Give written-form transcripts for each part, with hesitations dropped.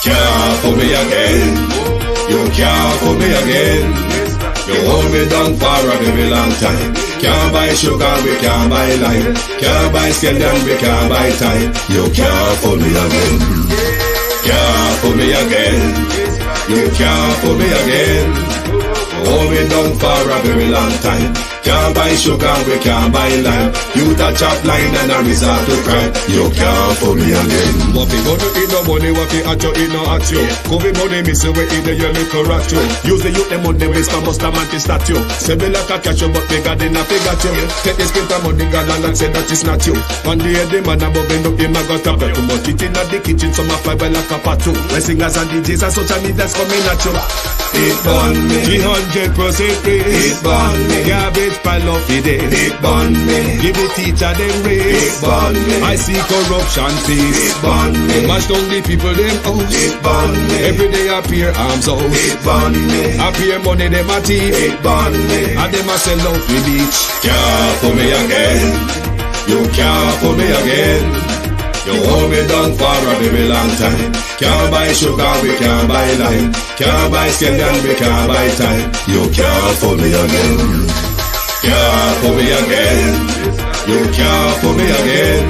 Can't fool me again. You can't fool me again. You hold me down for a very long time. Can't buy sugar, we can't buy lime. Can't buy scallion, we can't buy time. You can't fool me again. Can't fool me again. You can't fool me again. Hold me down for a very long time. Can't buy sugar, we can't buy lime. You that chop line and a resort to crime. You can't fool me again. What people do in no money, what people at you in no at you. Covid money miss away in the year little rat you. Use the youth them on the waste and bust a man to statue. Say me like a catch you but bigger than a figure you. Take the spit of money galang and say that it's not you. On the head the man above end up him a got a bet too much. It in the kitchen some a fly well like a patu. When singers and DJs and social media's coming at you. It burn me 300% raise. It burn me Garbage pile of the day. It burn me Give the teacher them raise. It burn me I see corruption cease. It burn me Mash down the people them house. It burn me Every day appear arms out. It burn me Appear money them a thief. It burn me And them a sell out with each. Can't fool me again. You can't fool me again. You hold me down for a very long time. Can't buy sugar, we can't buy lime. Can't buy scallion, we can't buy time. You can't fool me again. Can't fool me again. You can't fool me again.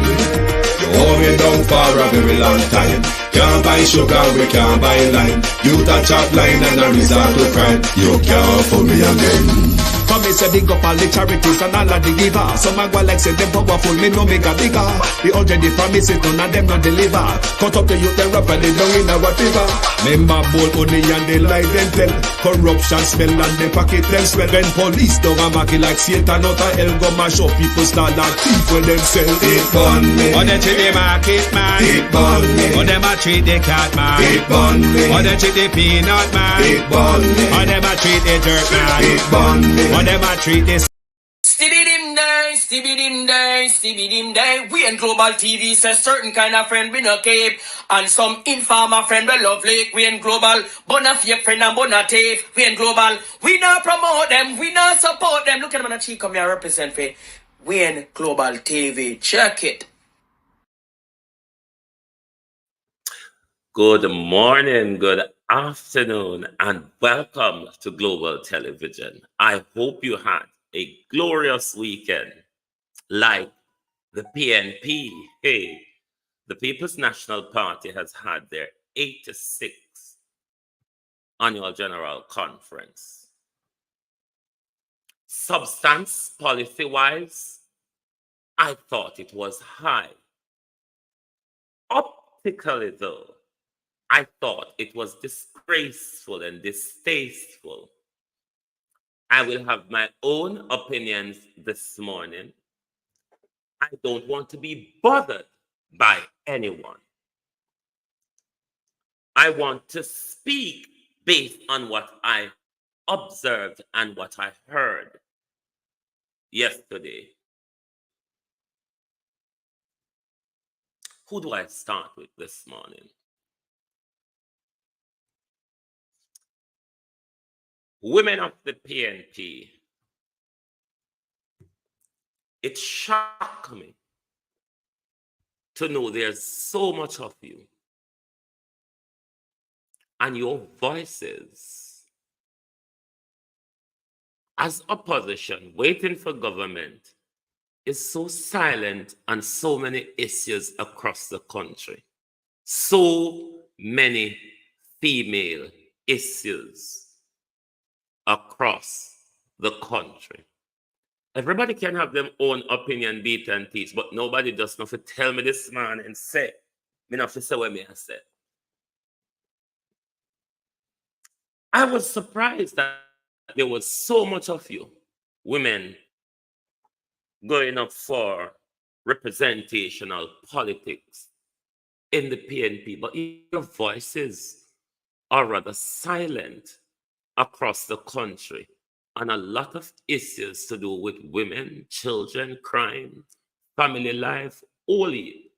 You hold me down for a very long time. Can't buy sugar, we can't buy lime. You that chop line and a resort to crime. You can't fool me again. Come me say big up all the charities and all of the giver. Some a go like say them powerful, me no make a bigger. The 100 the promises, none of them not deliver. Cut up the youth, they rap and they down in a whatever. Member bowl money and they lie then tell. Corruption smell and they pocket them swell. When police don't a market like Satan out of hell, go mash up people start like thief when them sell. It burn me Or they treat the market man. It burn me Or them a treat the cat man. It burn me Or they treat the peanut man. It burn me Or them a treat the dirt man. It burn me Or them a treat this. Stibbidim day, stibbidim day, stibbidim day. We in Global TV says certain kind of friend we no cape. And some informer friend we love lake. We in Global, bona fake friend and bona tape. We in Global, we not promote them, we not support them. Look at them on the cheek, come here represent for. We in Global TV, check it. Good morning, good afternoon, and welcome to Global Television. I hope you had a glorious weekend like the PNP. Hey, the People's National Party has had their 86th annual general conference. Substance policy-wise, I thought it was high. Optically, though, I thought it was disgraceful and distasteful. I will have my own opinions this morning. I don't want to be bothered by anyone. I want to speak based on what I observed and what I heard yesterday. Who do I start with this morning? Women of the PNP, it shocked me to know there's so much of you and your voices as opposition waiting for government is so silent on so many issues across the country. So many female issues across the country. Everybody can have their own opinion, beat and teach, but nobody does not tell me this man and say, me not to say what me I said. I was surprised that there was so much of you, women, going up for representational politics in the PNP, but your voices are rather silent across the country on a lot of issues to do with women, children, crime, family life, only.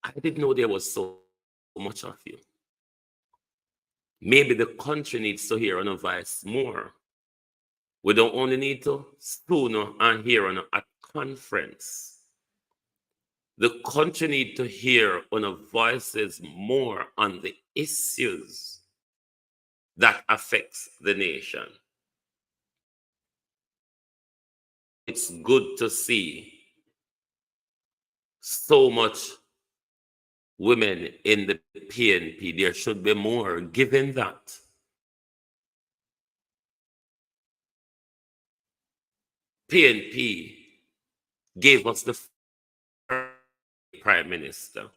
I didn't know there was so much of you. Maybe the country needs to hear on a voice more. We don't only need to spoon and hear on a conference. The country need to hear our voices more on the issues that affects the nation. It's good to see so much women in the PNP. There should be more given that. PNP gave us the Prime Minister.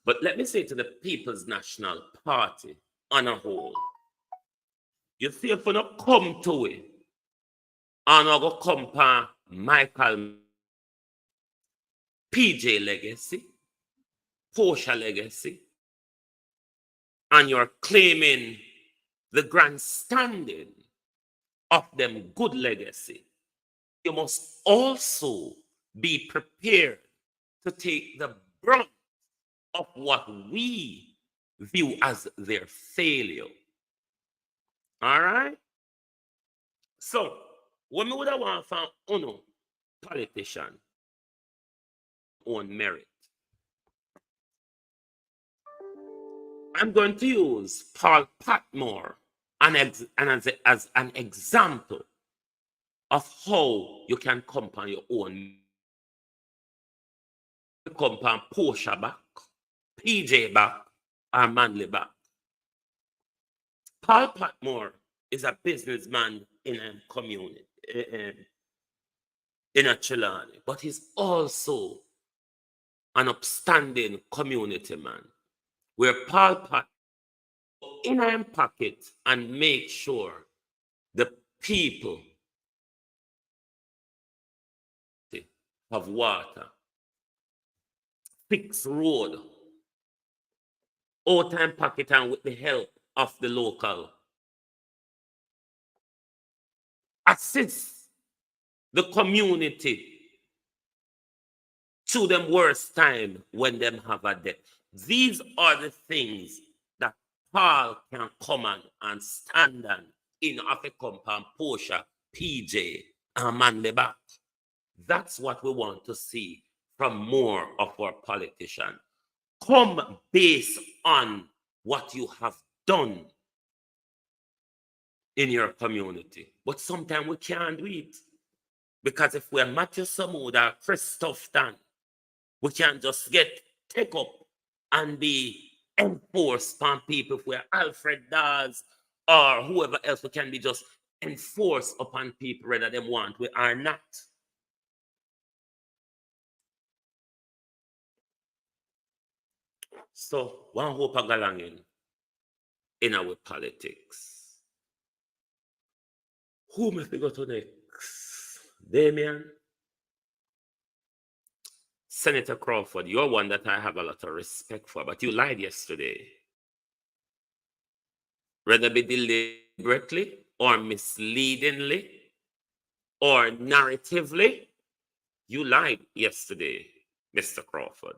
But let me say to the People's National Party on a whole, you see, if we not come to it, and I go compare Michael PJ legacy, Portia legacy, and you're claiming the grandstanding of them good legacy, you must also be prepared to take the brunt of what we view as their failure. All right? So, when we would have want from uno politician on merit, I'm going to use Paul Patmore as an example of how you can compound your own. Compound Portia back, PJ back, or Manley back. Paul Patmore is a businessman in a community, in a Chilani, but he's also an upstanding community man, where Paul Patmore in a pocket and make sure the people have water, fix road, out time pocket, and with the help of the local, assist the community through them worst time when them have a debt. These are the things that Paul can come and stand on in a compound Portia, PJ, and Manley back. That's what we want to see from more of our politicians. Come based on what you have done in your community. But sometimes we can't do it. Because if we're Matthew Samud or Christoph Tan, we can't just take up and be enforced on people. If we're Alfred Dawes or whoever else, we can be just enforced upon people whether they want we are not. So, one hope of galangin in our politics. Who may we go to next? Damian? Senator Crawford, you're one that I have a lot of respect for, but you lied yesterday. Whether be deliberately or misleadingly or narratively, you lied yesterday, Mr. Crawford.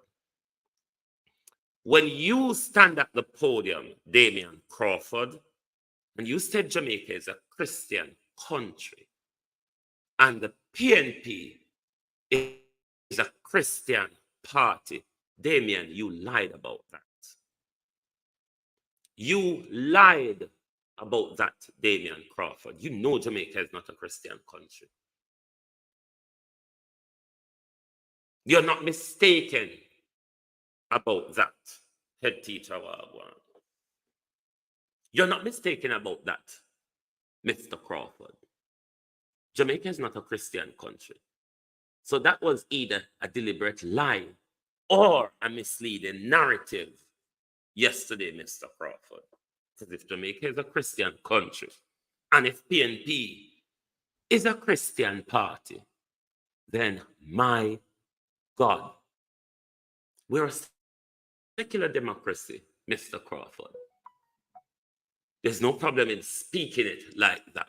When you stand at the podium, Damian Crawford, and you said Jamaica is a Christian country, and the PNP is a Christian party, Damian, you lied about that. You lied about that, Damian Crawford. You know Jamaica is not a Christian country. You're not mistaken about that, head teacher Wagwan. You're not mistaken about that, Mr. Crawford. Jamaica is not a Christian country. So that was either a deliberate lie or a misleading narrative yesterday, Mr. Crawford. Because if Jamaica is a Christian country, and if PNP is a Christian party, then my God, we're a secular democracy, Mr. Crawford. There's no problem in speaking it like that.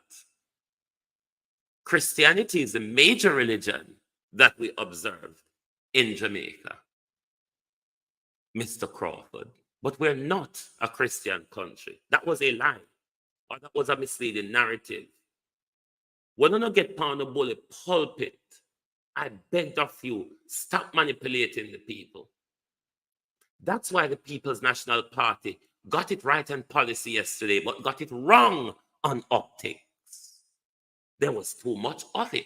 Christianity is a major religion that we observe in Jamaica, Mr. Crawford. But we're not a Christian country. That was a lie, or that was a misleading narrative. We're not get pound a bullet pulpit I begged of you, stop manipulating the people. That's why the People's National Party got it right on policy yesterday, but got it wrong on optics. There was too much of it.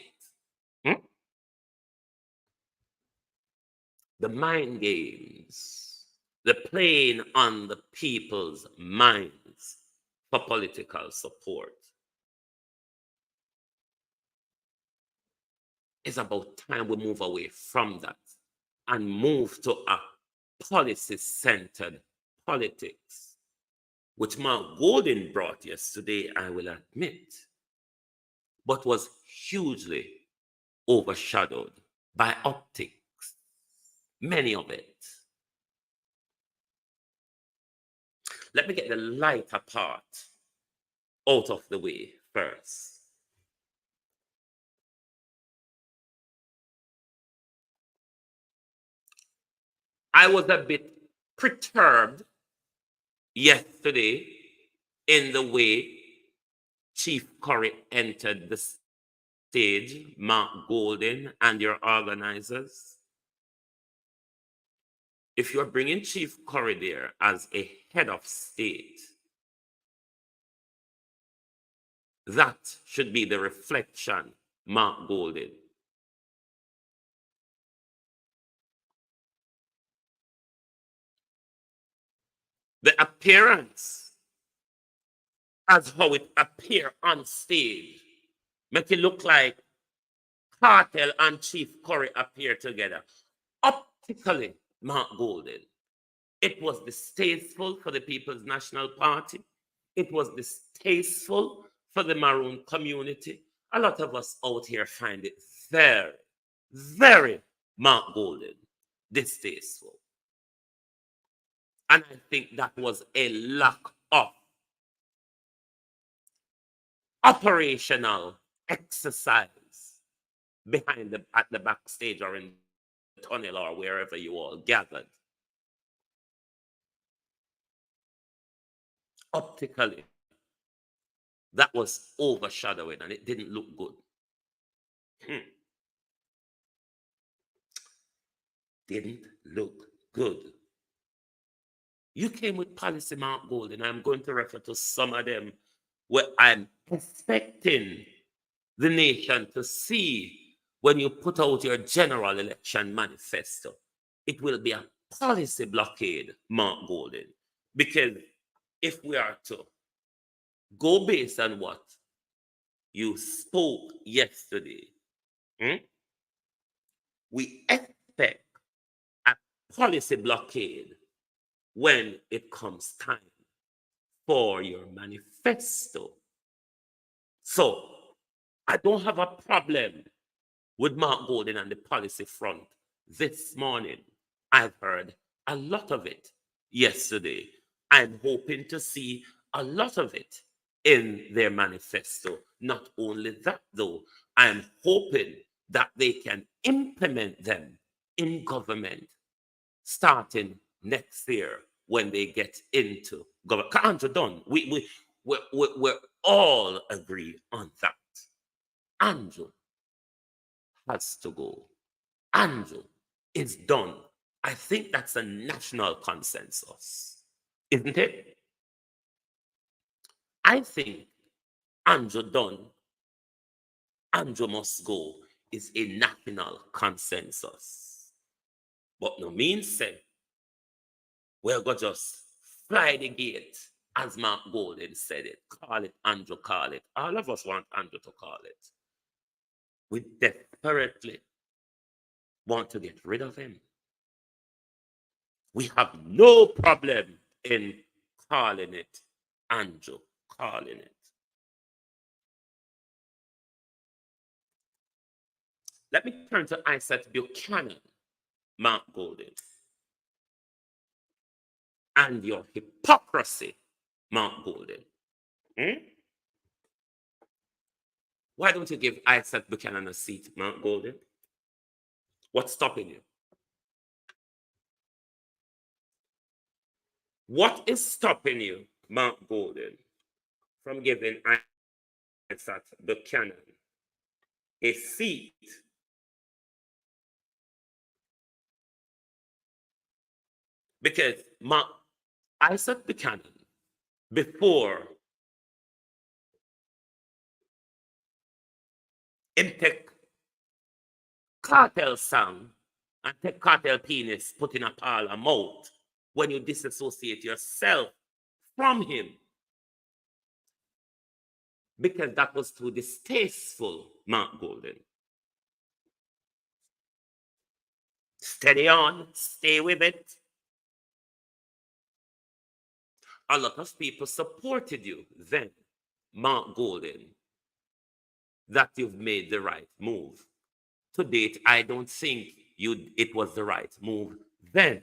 The mind games, the playing on the people's minds for political support. It's about time we move away from that and move to a policy-centered politics, which Mark Golden brought yesterday, I will admit, but was hugely overshadowed by optics, many of it. Let me get the lighter part out of the way first. I was a bit perturbed yesterday in the way Chief Curry entered the stage, Mark Golden and your organizers. If you're bringing Chief Curry there as a head of state, that should be the reflection, Mark Golden. The appearance as how it appear on stage make it look like Kartel and Chief Curry appear together. Optically, Mark Golden, it was distasteful for the People's National Party. It was distasteful for the Maroon community. A lot of us out here find it very, very Mark Golden distasteful. And I think that was a lack of operational exercise behind at the backstage or in the tunnel or wherever you all gathered. Optically, that was overshadowing and it didn't look good. Didn't look good. You came with policy, Mark Golden. I'm going to refer to some of them where I'm expecting the nation to see when you put out your general election manifesto. It will be a policy blockade, Mark Golden. Because if we are to go based on what you spoke yesterday, we expect a policy blockade when it comes time for your manifesto. So I don't have a problem with Mark Golden and the policy front this morning. I've heard a lot of it yesterday. I'm hoping to see a lot of it in their manifesto. Not only that, though, I'm hoping that they can implement them in government starting next year when they get into government. Andrew done. We all agree on that. Andrew has to go. Andrew is done. I think that's a national consensus, isn't it? I think Andrew done, Andrew must go is a national consensus. But no means say we're going to just fly the gate, as Mark Golden said it. Call it Andrew, call it. All of us want Andrew to call it. We desperately want to get rid of him. We have no problem in calling it Andrew, calling it. Let me turn to Isaac Buchanan, Mark Golden, and your hypocrisy, Mark Golden. Why don't you give Isaac Buchanan a seat, Mark Golden? What's stopping you? What is stopping you, Mark Golden, from giving Isaac Buchanan a seat Because Isaac Buchanan, before him take cartel song and take cartel penis, put in a parlor mouth, when you disassociate yourself from him, because that was too distasteful, Mark Golden. Steady on, stay with it. A lot of people supported you then, Mark Golden, that you've made the right move. To date, I don't think it was the right move then.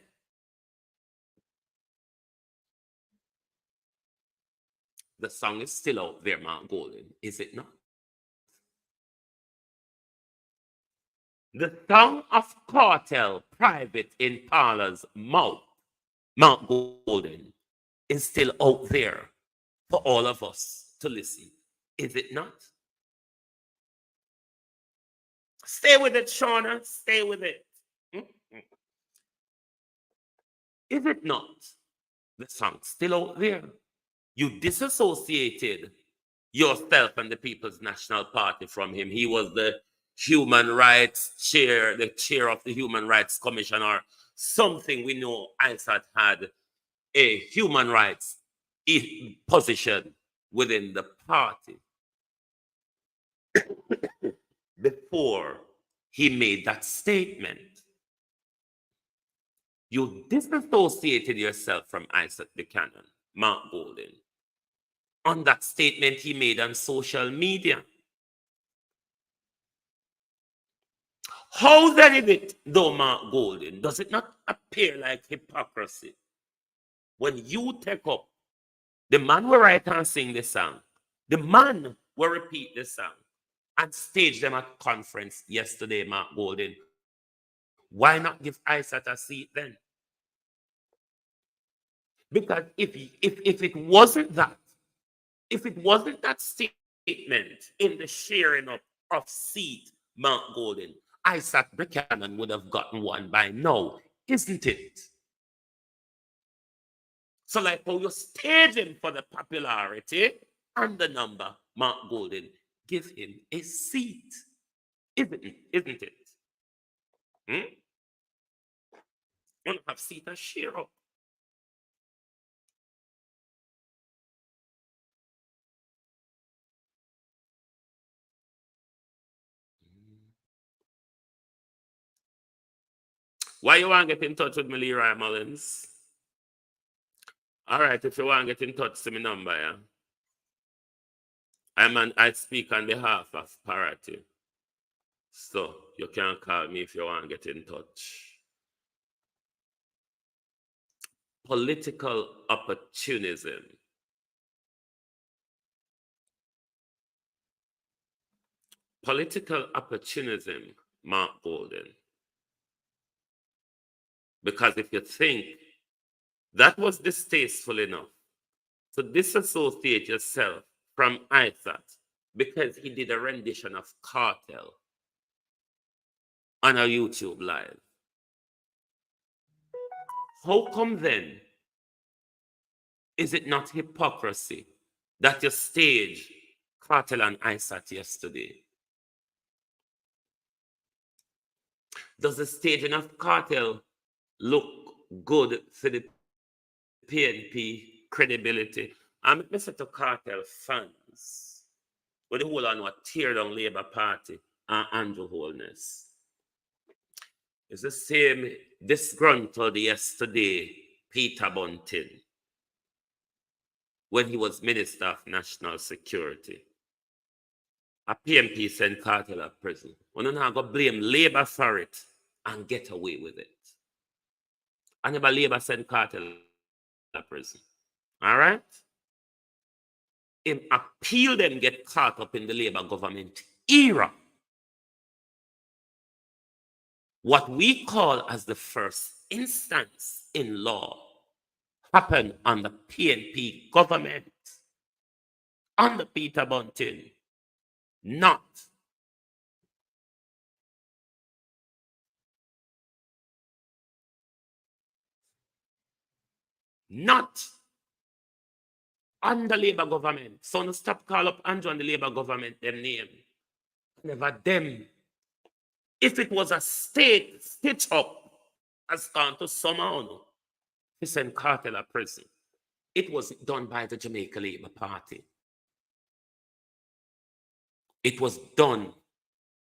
The song is still out there, Mark Golden, is it not? The song of Kartel, private in Parlor's mouth, Mark Golden, is still out there for all of us to listen, is it not? Stay with it, Shauna, stay with it. Is it not? The song still out there. You disassociated yourself and the People's National Party from him. He was the human rights chair, the chair of the Human Rights Commission, or something. We know ISAT had a human rights position within the party before he made that statement. You disassociated yourself from Isaac Buchanan, Mark Golden, on that statement he made on social media. How then is it, though, Mark Golden, does it not appear like hypocrisy when you take up the man will write and sing the song, the man will repeat the song, and stage them at conference yesterday, Mark Golden? Why not give Isaac a seat then? Because if it wasn't that, if it wasn't that statement in the sharing up of seat, Mark Golden, Isaac Buchanan would have gotten one by now, isn't it? So like how you stage him for the popularity and the number, Mark Golden, give him a seat. Isn't it? You want to have seat and share up. Why you want to get in touch with me, Leroy Mullins? All right, if you want to get in touch, send me number, yeah? I speak on behalf of Parity. So you can call me if you want to get in touch. Political opportunism. Political opportunism, Mark Golden. Because if you think that was distasteful enough to disassociate yourself from Isaac because he did a rendition of Kartel on a YouTube live, how come then is it not hypocrisy that you staged Kartel and Isaac yesterday? Does the staging of Kartel look good for the PNP credibility? I'm messing to Kartel fans, but the whole on what tear down Labour Party and Andrew Holness. It's the same disgruntled yesterday Peter Bunting when he was Minister of National Security. A PNP sent Kartel to prison. We're not going to blame Labour for it and get away with it. I never Labour sent Kartel to prison. All right? Him appeal them get caught up in the Labour government era. What we call as the first instance in law happened on the PNP government, under Peter Bunting, not not under Labour government. So no stop call up Andrew and the Labour government, them name. Never them. If it was a state stitch up, as gone to somehow, he sent Kartel a prison. It was done by the Jamaica Labour Party. It was done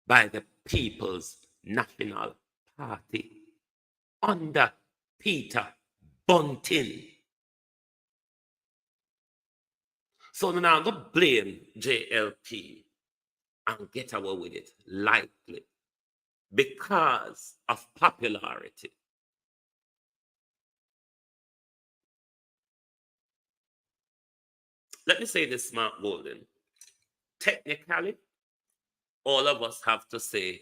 by the People's National Party under Peter Bunting. So now I'm going to blame JLP and get away with it lightly because of popularity. Let me say this, Mark Golden. Technically, all of us have to say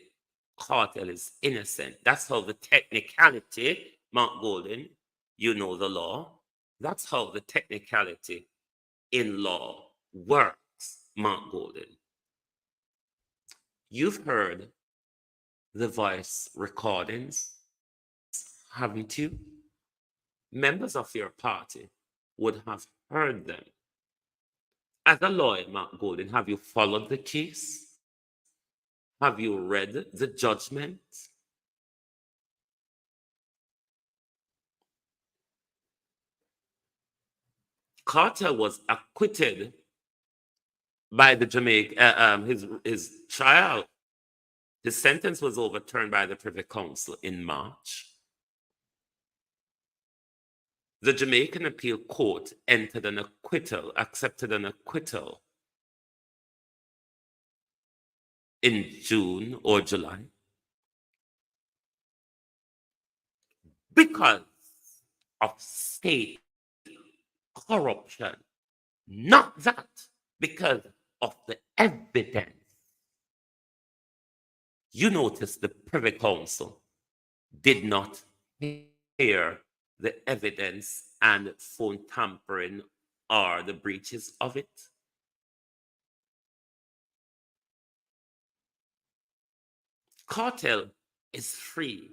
Kartel is innocent. That's how the technicality, Mark Golden, you know the law. That's how the technicality in law works, Mark Golden. You've heard the voice recordings, haven't you? Members of your party would have heard them. As a lawyer, Mark Golden, have you followed the case? Have you read the judgment? Kartel was acquitted by the Jamaica, his trial. His sentence was overturned by the Privy Council in March. The Jamaican Appeal Court accepted an acquittal in June or July because of state corruption. Not that, because of the evidence. You notice the Privy Council did not hear the evidence and phone tampering or the breaches of it. Kartel is free,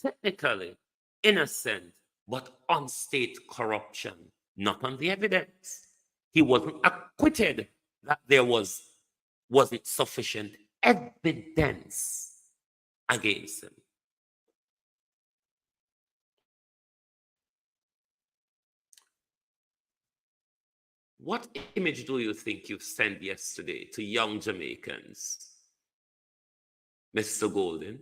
technically innocent, but on state corruption, not on the evidence. He wasn't acquitted that there wasn't sufficient evidence against him. What image do you think you sent yesterday to young Jamaicans, Mr. Golden?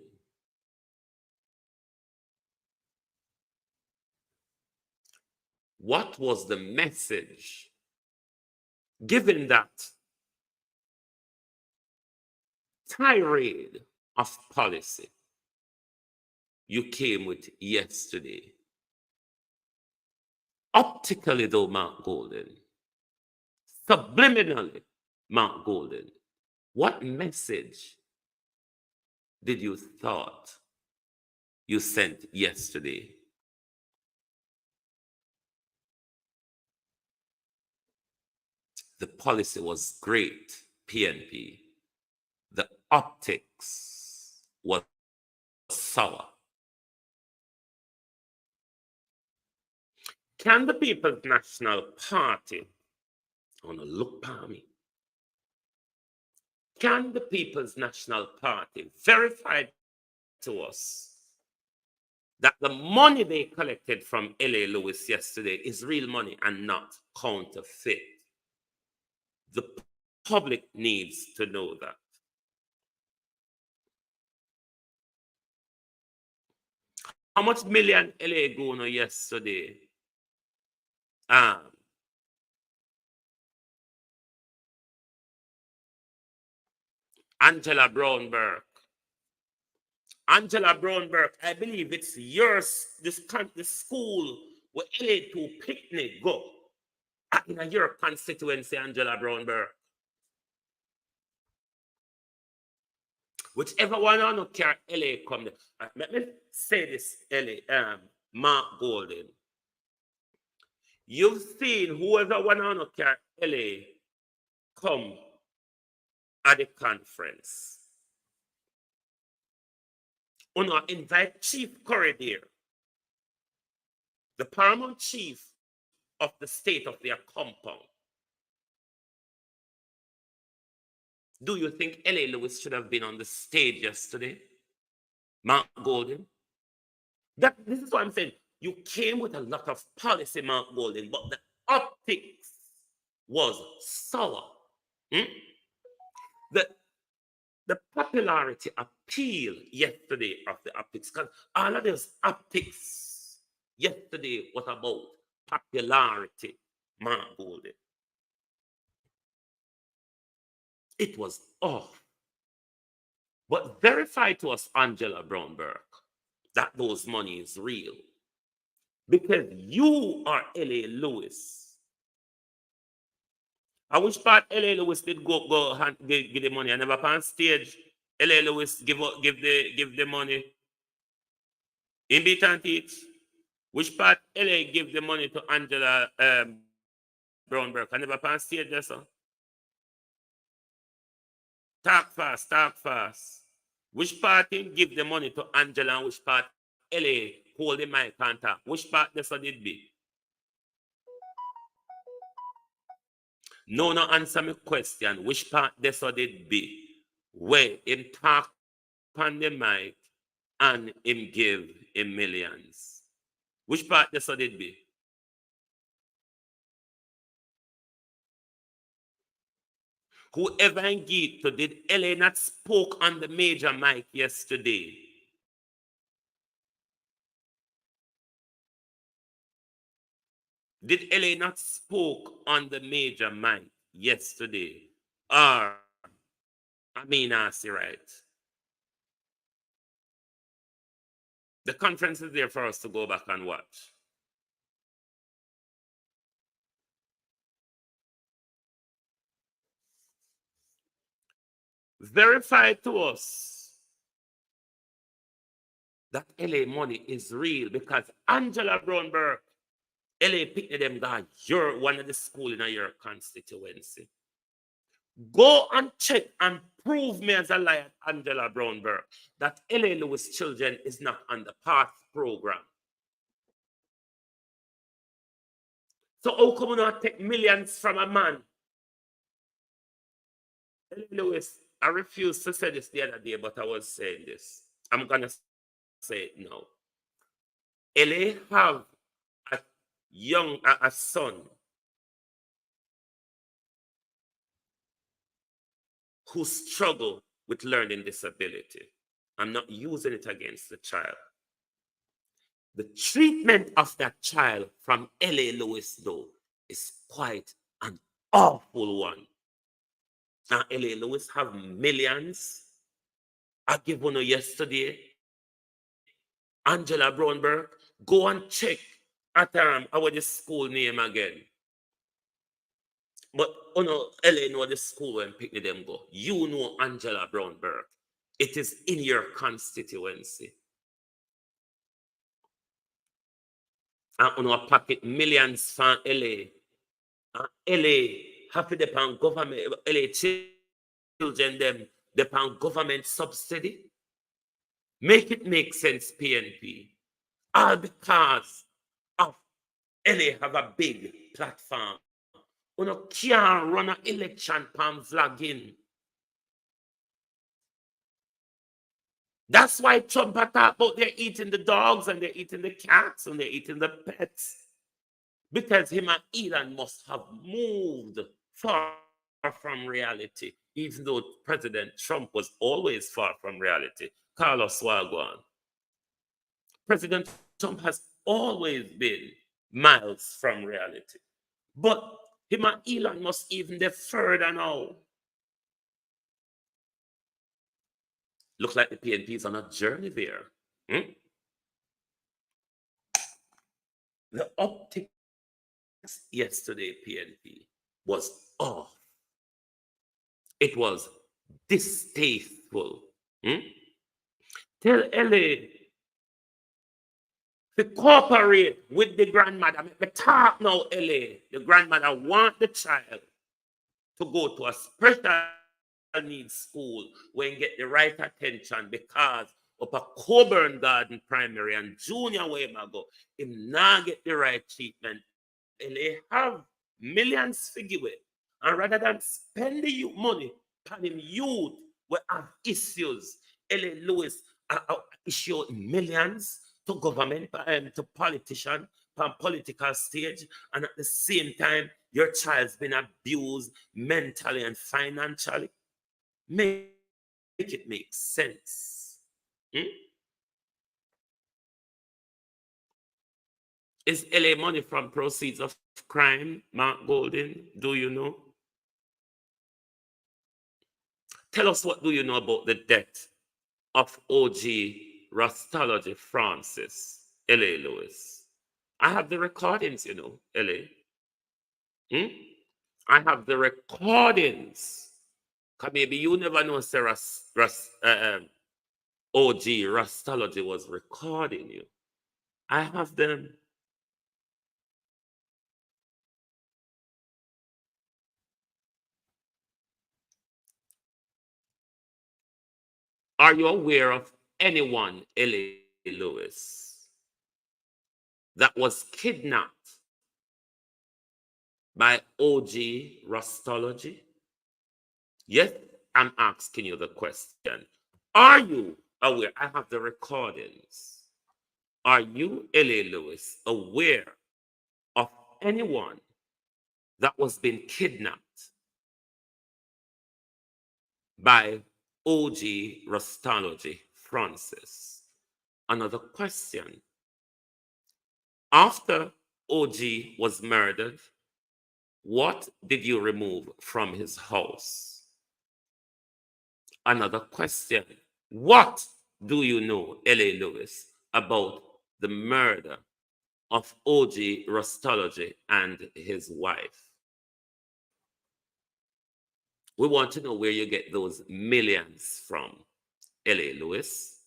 What was the message given that tirade of policy you came with yesterday? Optically, though, Mark Golden, subliminally, Mark Golden, what message did you thought you sent yesterday? The policy was great, PNP. The optics was sour. Can the People's National Party, I want to look by me, can the People's National Party verify to us that the money they collected from L.A. Lewis yesterday is real money and not counterfeit? The public needs to know that. How much million L.A. go on yesterday? Angela Brownberg. Angela Brownberg, I believe it's yours, this school where LA2 picnic go. In your constituency, Angela Brownberg. Whichever one on no care LA come there. Let me say this, LA, Mark Golden. You've seen whoever one on no care LA come at the conference. Uno invite Chief Corridor the paramount chief of the state of their compound. Do you think L.A. Lewis should have been on the stage yesterday? Mark Golden? This is what I'm saying. You came with a lot of policy, Mark Golden, but the optics was sour. The popularity appeal yesterday of the optics, because all of those optics yesterday was about popularity, Mark Golden. It was off. But verify to us, Angela Brown-Burke, that those money is real. Because you are L.A. Lewis. I wish part L.A. Lewis did go and give the money. I never on stage. L.A. Lewis give the money. In beat and teach. Which part L.A. give the money to Angela Brown-Burke? I never on stage there, sir. Talk fast. Which party give the money to Angela and which part LA hold the mic and talk? Which part this did be? No answer my question. Which part this did be? Where him talk on the mic and him give him millions. Which part this did be? Whoever engaged to did LA not spoke on the major mic yesterday? Did LA not spoke on the major mic yesterday? Or, I mean, I see right. The conference is there for us to go back and watch. Verify to us that LA money is real, because Angela Brown-Burke, LA picked them guy, you're one of the school in your constituency. Go and check and prove me as a liar, Angela Brown-Burke, that LA Lewis children is not on the PATH program. So how come we not take millions from a man? LA Lewis, I refused to say this the other day, but I was saying this. I'm going to say it now. LA have a son who struggle with learning disability. I'm not using it against the child. The treatment of that child from LA Lewis, though, is quite an awful one. Now, LA Lewis have millions. I give one yesterday. Angela Brown-Burke, go and check at our the school name again. But LA know the school when pick them go. You know Angela Brown-Burke. It is in your constituency. And pocket millions from LA. And LA happy depend government, LA children them depend government subsidy. Make it make sense, PNP. All because of LA have a big platform. You can't run an election pan vlogging. That's why Trump talk about they're eating the dogs and they're eating the cats and they're eating the pets. Because him and Elon must have moved far from reality, even though President Trump was always far from reality. Carlos Wagwan. President Trump has always been miles from reality. But him and Elon must even be further now. Looks like the PNP is on a journey there. The optics yesterday, PNP, was off. It was distasteful. Tell LA to cooperate with the grandmother. Me talk now, LA. The grandmother want the child to go to a special needs school where you get the right attention, because up a Coburn Garden Primary and junior way go, him not get the right treatment. And they have millions figure with. And rather than spend the money on him youth we have issues, L.A. Lewis issue millions to government, to politicians, on political stage, and at the same time, your child's been abused mentally and financially. Make it make sense. Is LA money from proceeds of crime, Mark Golden? Do you know? Tell us, what do you know about the death of OG Rastology Francis, LA Lewis? I have the recordings, you know, LA. I have the recordings. Because maybe you never know, Sarah, OG Rastology was recording you. I have them. Are you aware of anyone, L.A. Lewis, that was kidnapped by OG Rastology? Yes, I'm asking you the question. Are you aware? I have the recordings. Are you, L.A. Lewis, aware of anyone that was being kidnapped by OG Rastology Francis? Another question. After OG was murdered, what did you remove from his house? Another question. What do you know, L.A. Lewis, about the murder of OG Rastology and his wife? We want to know where you get those millions from, L.A. Lewis.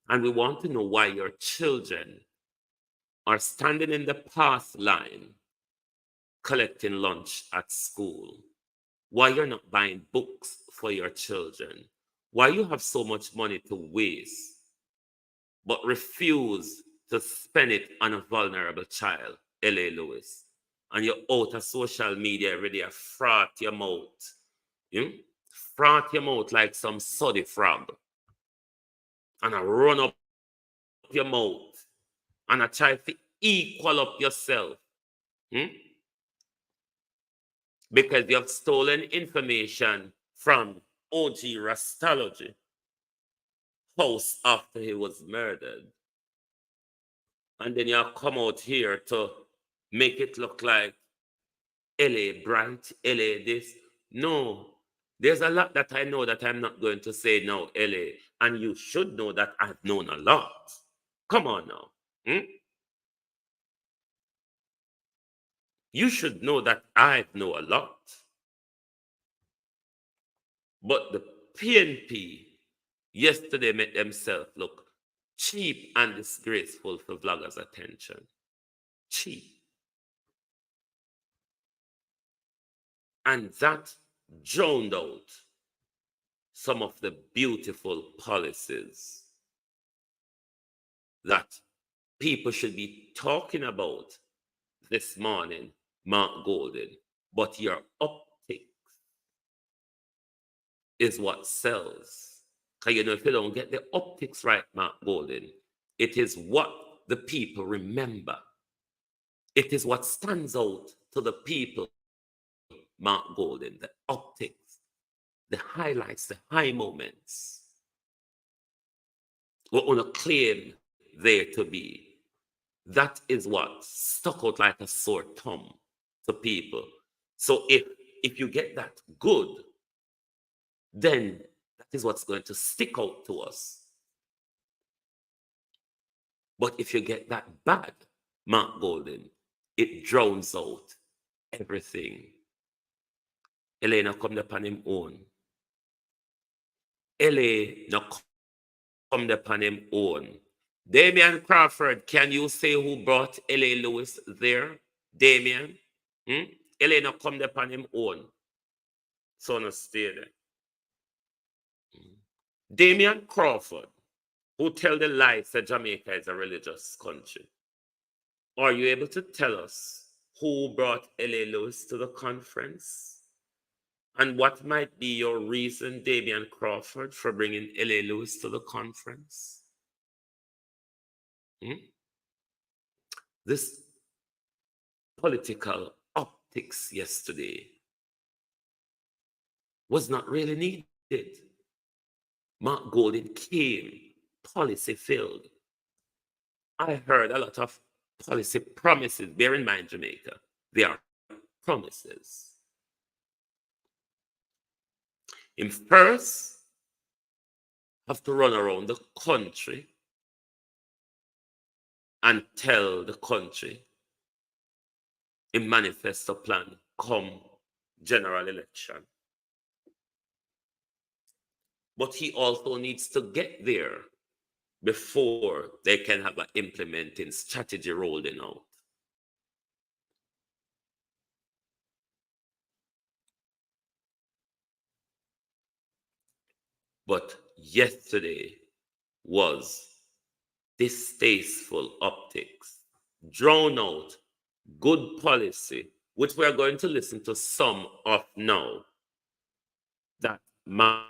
And we want to know why your children are standing in the path line collecting lunch at school. Why you're not buying books for your children. Why you have so much money to waste, but refuse to spend it on a vulnerable child, L.A. Lewis. And you're out of social media already, a frat your mouth. Frat your mouth like some soddy frog. And I run up your mouth. And I try to equal up yourself. Because you have stolen information from OG Rastology house after he was murdered. And then you come out here to make it look like LA bright, LA this. No, there's a lot that I know that I'm not going to say now, LA. And you should know that I've known a lot. Come on now. You should know that I know a lot. But the PNP yesterday made themselves look cheap and disgraceful for vloggers' attention. Cheap. And that drowned out some of the beautiful policies that people should be talking about this morning, Mark Golden. But your optics is what sells. Because you know, if you don't get the optics right, Mark Golden, it is what the people remember. It is what stands out to the people, Mark Golden, the optics, the highlights, the high moments. What want to claim there to be. That is what stuck out like a sore thumb to people. So if you get that good, then that is what's going to stick out to us. But if you get that bad, Mark Golden, it drowns out everything. Elena come upon him own. LA no come upon him own. Damian Crawford, can you say who brought L.A. Lewis there? Damian? LA no come upon him own. So no stay there. Damian Crawford, who tell the lies that Jamaica is a religious country. Are you able to tell us who brought L.A. Lewis to the conference? And what might be your reason, Damian Crawford, for bringing L.A. Lewis to the conference? This political optics yesterday was not really needed. Mark Golden came policy-filled. I heard a lot of policy promises. Bear in mind, Jamaica, they are promises. Him first have to run around the country and tell the country in manifesto plan come general election. But he also needs to get there before they can have an implementing strategy rolling out. But yesterday was distasteful optics, drawn out, good policy, which we are going to listen to some of now, that Mark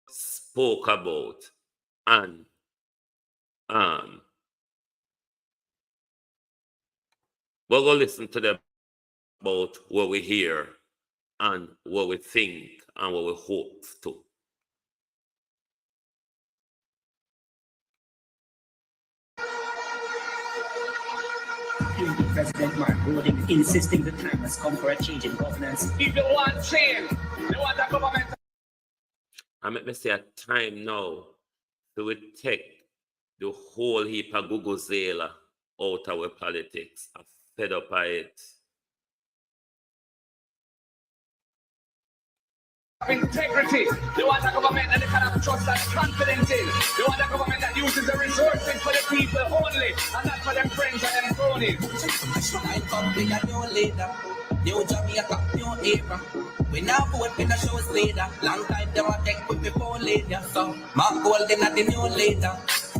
spoke about, and we'll go listen to them about what we hear and what we think and what we hope to. President Mark Golden insisting the time has come for a change in governance. If you want change, you want a government. I make me say a time now to we take the whole heap of Guguzela out of our politics. I'm fed up by it. Integrity. They want a government that they can have trust and confidence in. They want a government that uses the resources for the people only and not for them friends and them cronies. I come with a new leader, new Jamaica, new era. We now vote in the show's leader. Long time they want take with before leader. So Mark Golden at the new leader,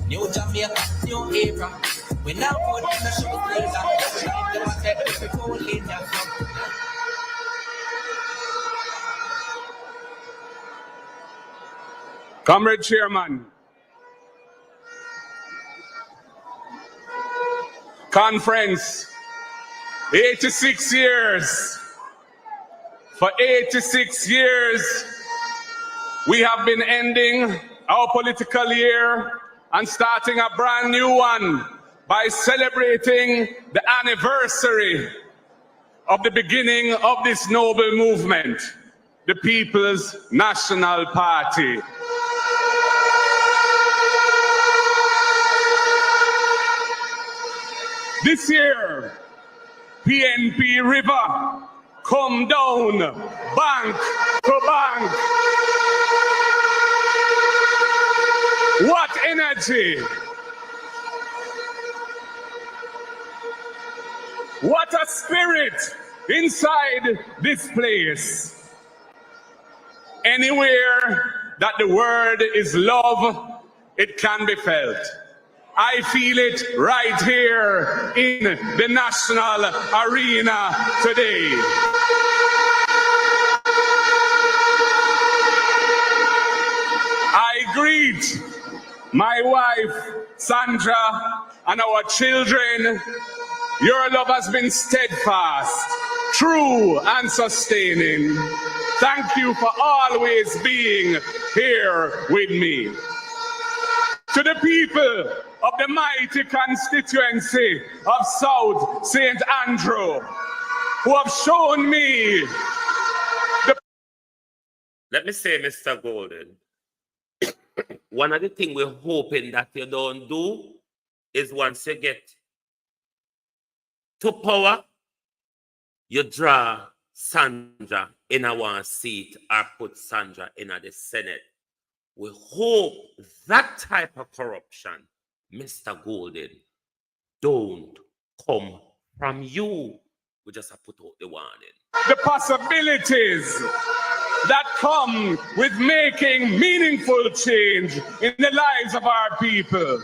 new Jamaica, new era. We now vote in the show's leader. Long time they want take with before leader. Comrade Chairman, conference, 86 years. For 86 years, we have been ending our political year and starting a brand new one by celebrating the anniversary of the beginning of this noble movement, the People's National Party. This year, PNP River come down bank to bank. What energy! What a spirit inside this place. Anywhere that the word is love, it can be felt. I feel it right here in the national arena today. I greet my wife, Sandra, and our children. Your love has been steadfast, true, and sustaining. Thank you for always being here with me. To the people of the mighty constituency of South St. Andrew, who have shown me the... Let me say, Mr. Golden, one of the things we're hoping that you don't do is once you get to power, you draw Sandra in a one seat or put Sandra in the Senate. We hope that type of corruption, Mr. Golden, don't come from you. we just have put out the warning. The possibilities that come with making meaningful change in the lives of our people.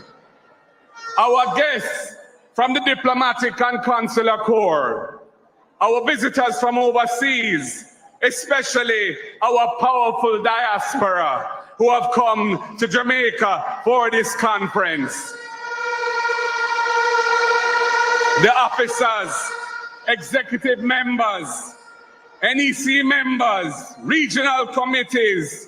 Our guests from the diplomatic and consular corps, our visitors from overseas, especially our powerful diaspora who have come to Jamaica for this conference. The officers, executive members, NEC members, regional committees,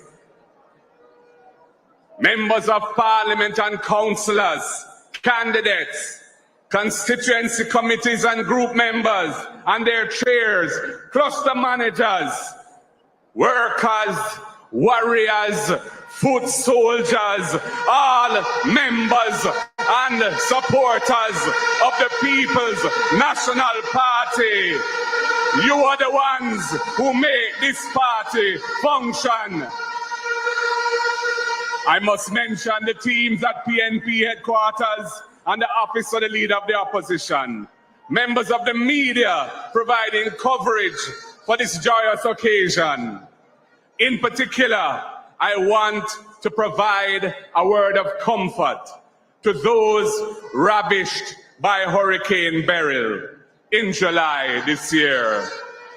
members of parliament and councillors, candidates, constituency committees and group members and their chairs, cluster managers, workers, warriors, foot soldiers, all members and supporters of the People's National Party. You are the ones who make this party function. I must mention the teams at PNP headquarters and the office of the leader of the opposition. Members of the media providing coverage for this joyous occasion. In particular, I want to provide a word of comfort to those ravished by Hurricane Beryl in July this year.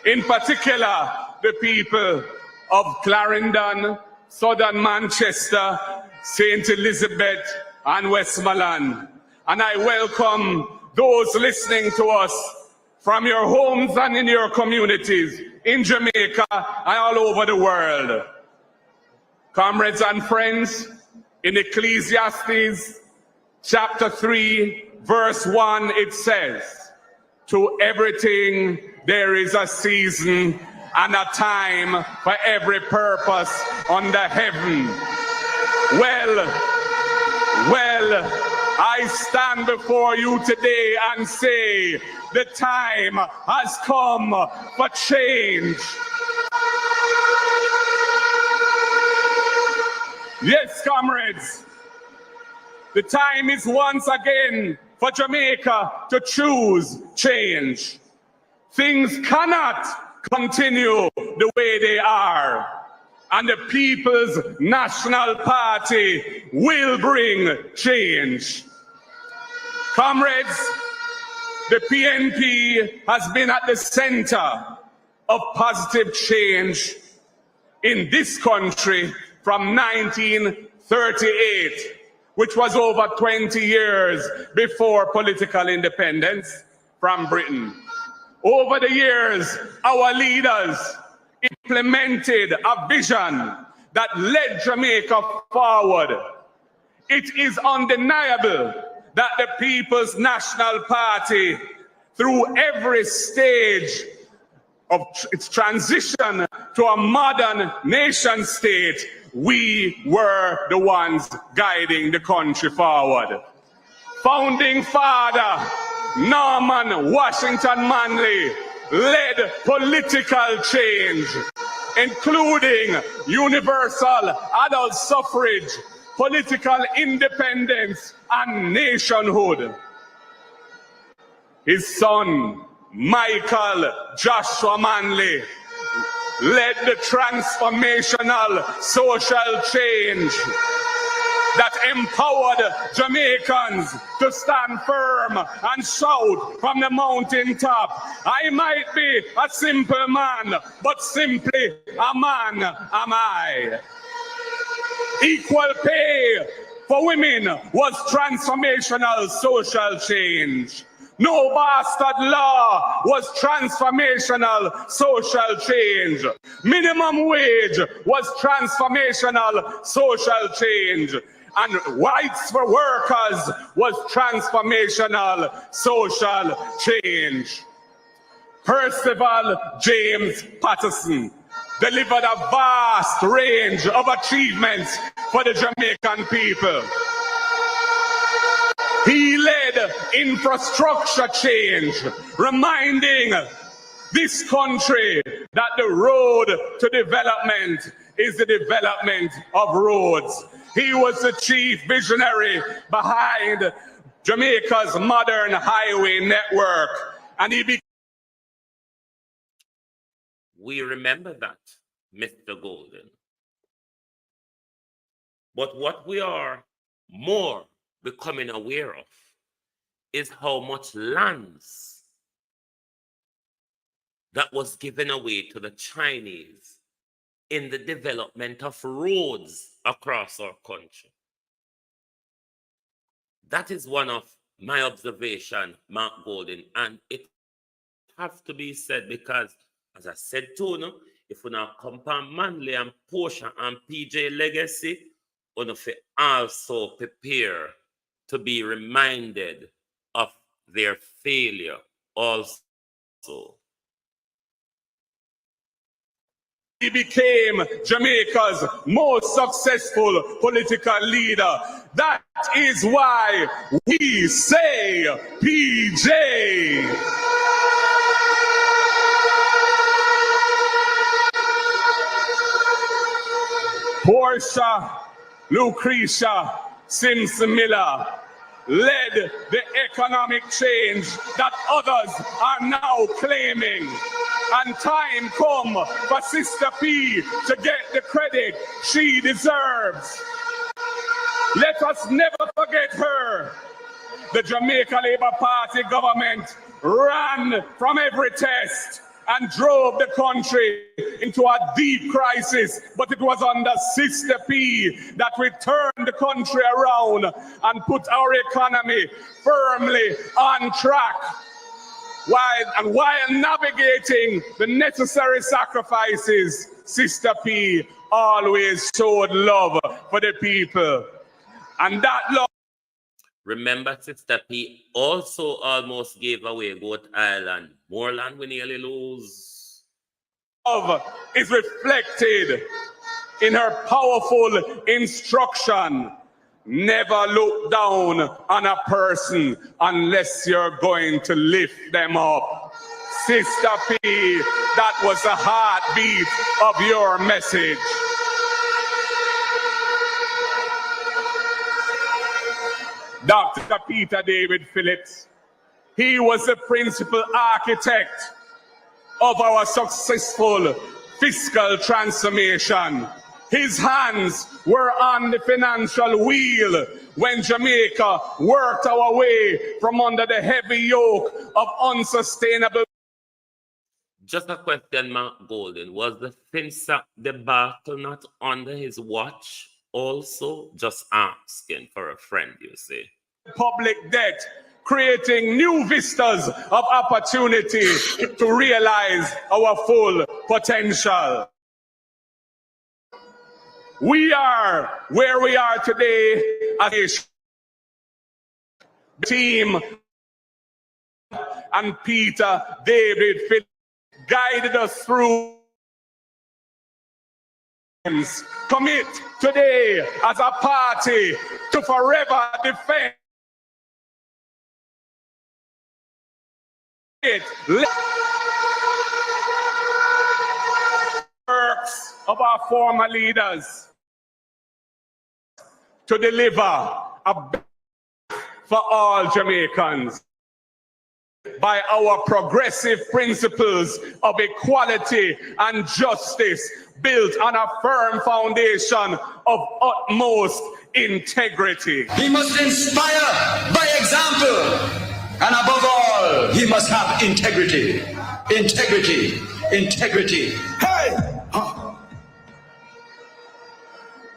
In particular, the people of Clarendon, Southern Manchester, St. Elizabeth, and Westmoreland. And I welcome those listening to us from your homes and in your communities, in Jamaica and all over the world. Comrades and friends, in Ecclesiastes chapter 3, verse 1, it says, "To everything there is a season and a time for every purpose under heaven." Well, I stand before you today and say the time has come for change. Yes, comrades, the time is once again for Jamaica to choose change. Things cannot continue the way they are, and the People's National Party will bring change. Comrades, the PNP has been at the center of positive change in this country from 1938, which was over 20 years before political independence from Britain. Over the years, our leaders implemented a vision that led Jamaica forward. It is undeniable that the People's National Party, through every stage of its transition to a modern nation state, we were the ones guiding the country forward. Founding father Norman Washington Manley led political change, including universal adult suffrage, political independence, and nationhood. His son, Michael Joshua Manley, led the transformational social change that empowered Jamaicans to stand firm and shout from the mountaintop, "I might be a simple man, but simply a man am I." Equal pay for women was transformational social change. No bastard law was transformational social change. Minimum wage was transformational social change. And rights for workers was transformational social change. Percival James Patterson delivered a vast range of achievements for the Jamaican people. He led infrastructure change, reminding this country that the road to development is the development of roads. He was the chief visionary behind Jamaica's modern highway network, and he became we remember that, Mr. Golden. But what we are more becoming aware of is how much lands that was given away to the Chinese in the development of roads across our country. That is one of my observation, Mark Golden, and it has to be said because, as I said too, no, if we now compare Manley and Portia and PJ legacy, we have to also prepare to be reminded of their failure also. He became Jamaica's most successful political leader. That is why we say PJ. Portia Lucretia Simpson Miller led the economic change that others are now claiming. And time come for Sister P to get the credit she deserves. Let us never forget her. The Jamaica Labour Party government ran from every test and drove the country into a deep crisis, but it was under Sister P that we turned the country around and put our economy firmly on track. While navigating the necessary sacrifices, Sister P always showed love for the people. And that love... Remember, Sister P also almost gave away Goat Island. More land we nearly lose. Love is reflected in her powerful instruction. Never look down on a person unless you're going to lift them up. Sister P, that was the heartbeat of your message. Dr. Peter David Phillips, he was the principal architect of our successful fiscal transformation. His hands were on the financial wheel when Jamaica worked our way from under the heavy yoke of unsustainable. Just a question, Mark Golden. Was the FinSAC debacle not under his watch also? Just asking for a friend, you see. Public debt, creating new vistas of opportunity to realize our full potential. We are where we are today as a team, and Peter David Phillips guided us through. Commit today as a party to forever defend works of our former leaders to deliver a for all Jamaicans by our progressive principles of equality and justice built on a firm foundation of utmost integrity. He must inspire by example, and above all, he must have integrity. Integrity. Integrity. Hey!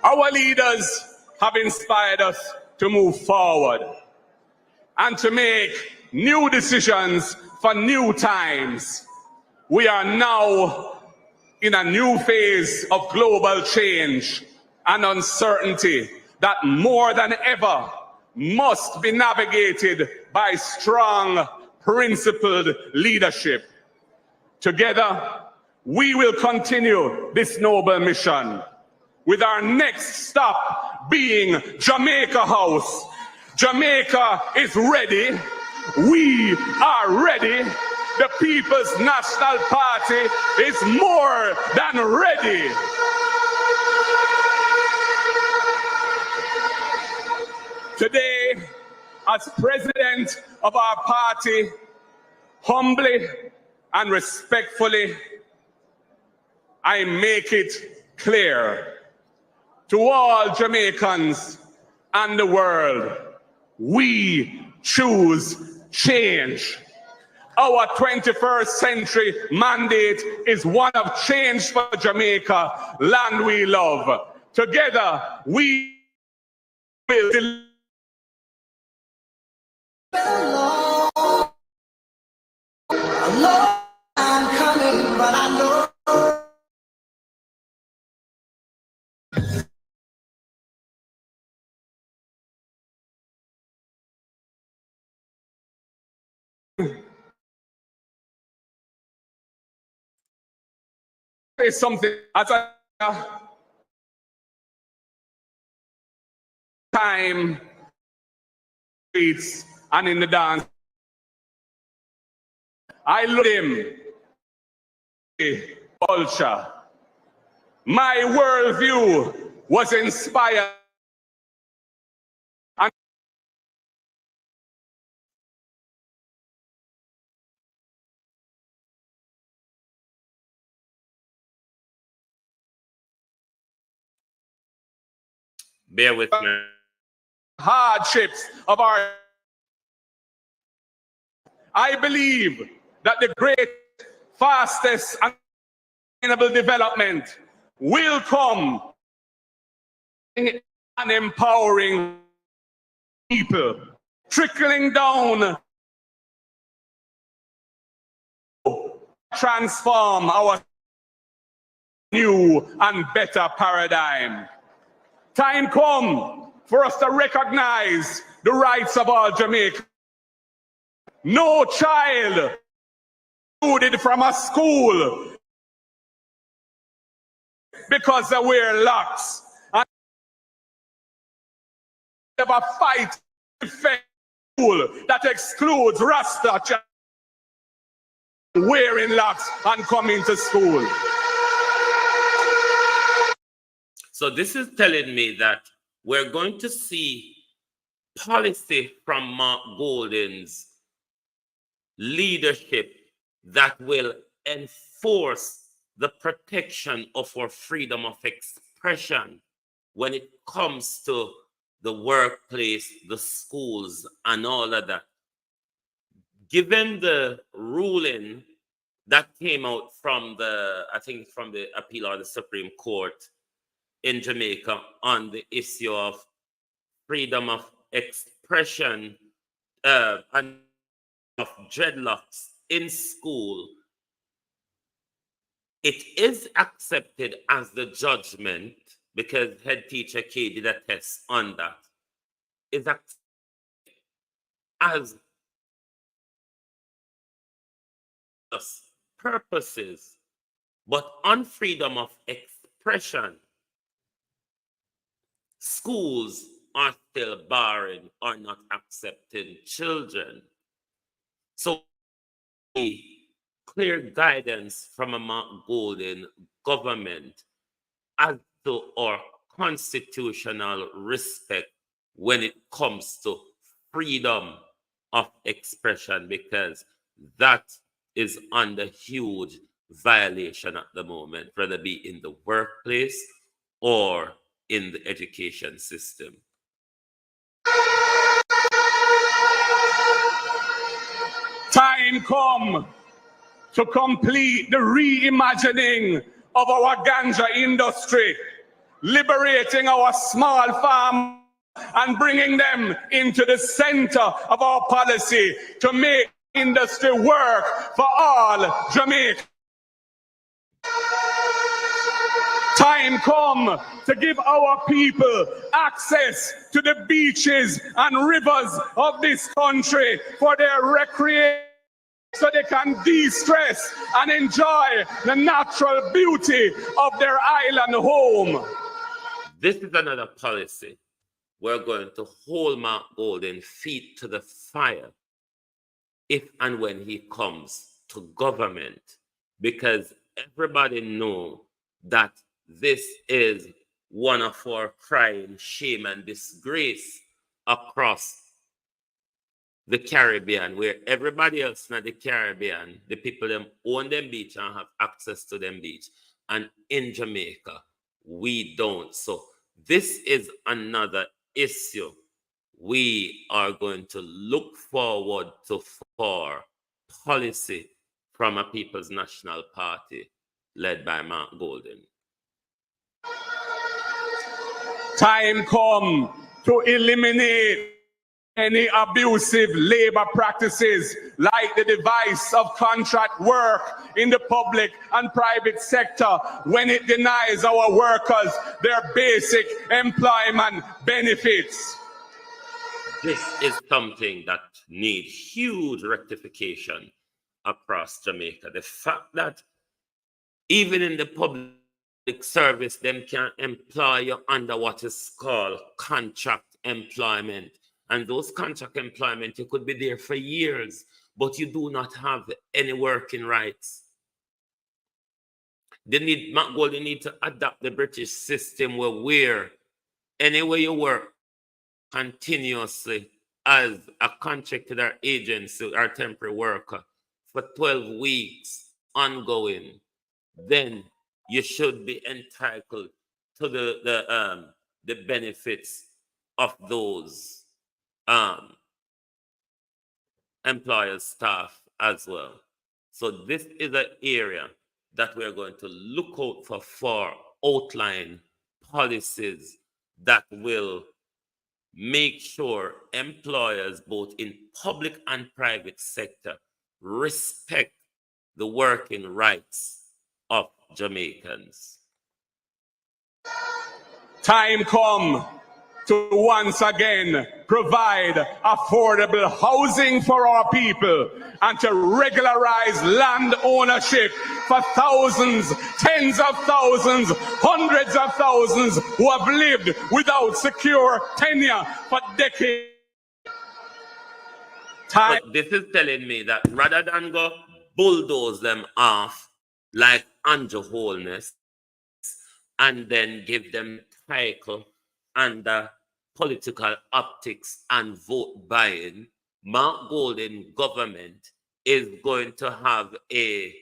Our leaders have inspired us to move forward and to make new decisions for new times. We are now in a new phase of global change and uncertainty that more than ever must be navigated by strong, principled leadership. Together, we will continue this noble mission, with our next stop being Jamaica House. Jamaica is ready. We are ready. The People's National Party is more than ready. Today, as president of our party, humbly and respectfully, I make it clear to all Jamaicans and the world, we choose change. Our 21st century mandate is one of change for Jamaica, land we love. Together, we will deliver. I'm coming, but I know. Is something as a time streets and in the dance. I love him. Culture. My worldview was inspired. And bear with me. hardships of our. I believe that the great, fastest, and sustainable development will come in empowering people, trickling down, transform our new and better paradigm. Time come for us to recognize the rights of all Jamaicans. No child excluded from a school because they wear locks. And have a fight to defend school that excludes Rasta child wearing locks and coming to school. So this is telling me that we're going to see policy from Mark Golden's leadership that will enforce the protection of our freedom of expression when it comes to the workplace, the schools, and all of that. Given the ruling that came out from the, I think from the appeal or the Supreme Court in Jamaica on the issue of freedom of expression and of dreadlocks in school, it is accepted as the judgment, because head teacher K did a test on that, is accepted as purposes, but on freedom of expression, schools are still barring or not accepting children. So clear guidance from a Mark Golden government as to our constitutional respect when it comes to freedom of expression, because that is under huge violation at the moment, whether it be in the workplace or in the education system. Time come to complete the reimagining of our ganja industry, liberating our small farm and bringing them into the center of our policy to make industry work for all Jamaica. Time come to give our people access to the beaches and rivers of this country for their recreation, so they can de-stress and enjoy the natural beauty of their island home. This is another policy we're going to hold Mark Golden feet to the fire if and when he comes to government, because everybody knows that this is one of our crying shame and disgrace across the Caribbean, where everybody else in the Caribbean, the people them own them beach and have access to them beach. And in Jamaica, we don't. So this is another issue we are going to look forward to for policy from a People's National Party led by Mark Golden. Time come to eliminate any abusive labor practices like the device of contract work in the public and private sector when it denies our workers their basic employment benefits. This is something that needs huge rectification across Jamaica. The fact that even in the public service, them can employ you under what is called contract employment. And those contract employment, you could be there for years, but you do not have any working rights. Mark Golden need to adapt the British system where anywhere you work continuously as a contracted or agency or temporary worker for 12 weeks ongoing, then you should be entitled to the benefits of those employers' staff as well. So this is an area that we're going to look out for outline policies that will make sure employers both in public and private sector respect the working rights of Jamaicans. Time come to once again provide affordable housing for our people and to regularize land ownership for thousands, tens of thousands, hundreds of thousands who have lived without secure tenure for decades. But this is telling me that rather than go bulldoze them off like Andrew Holness and then give them title under political optics and vote buying, Mark Golden government is going to have a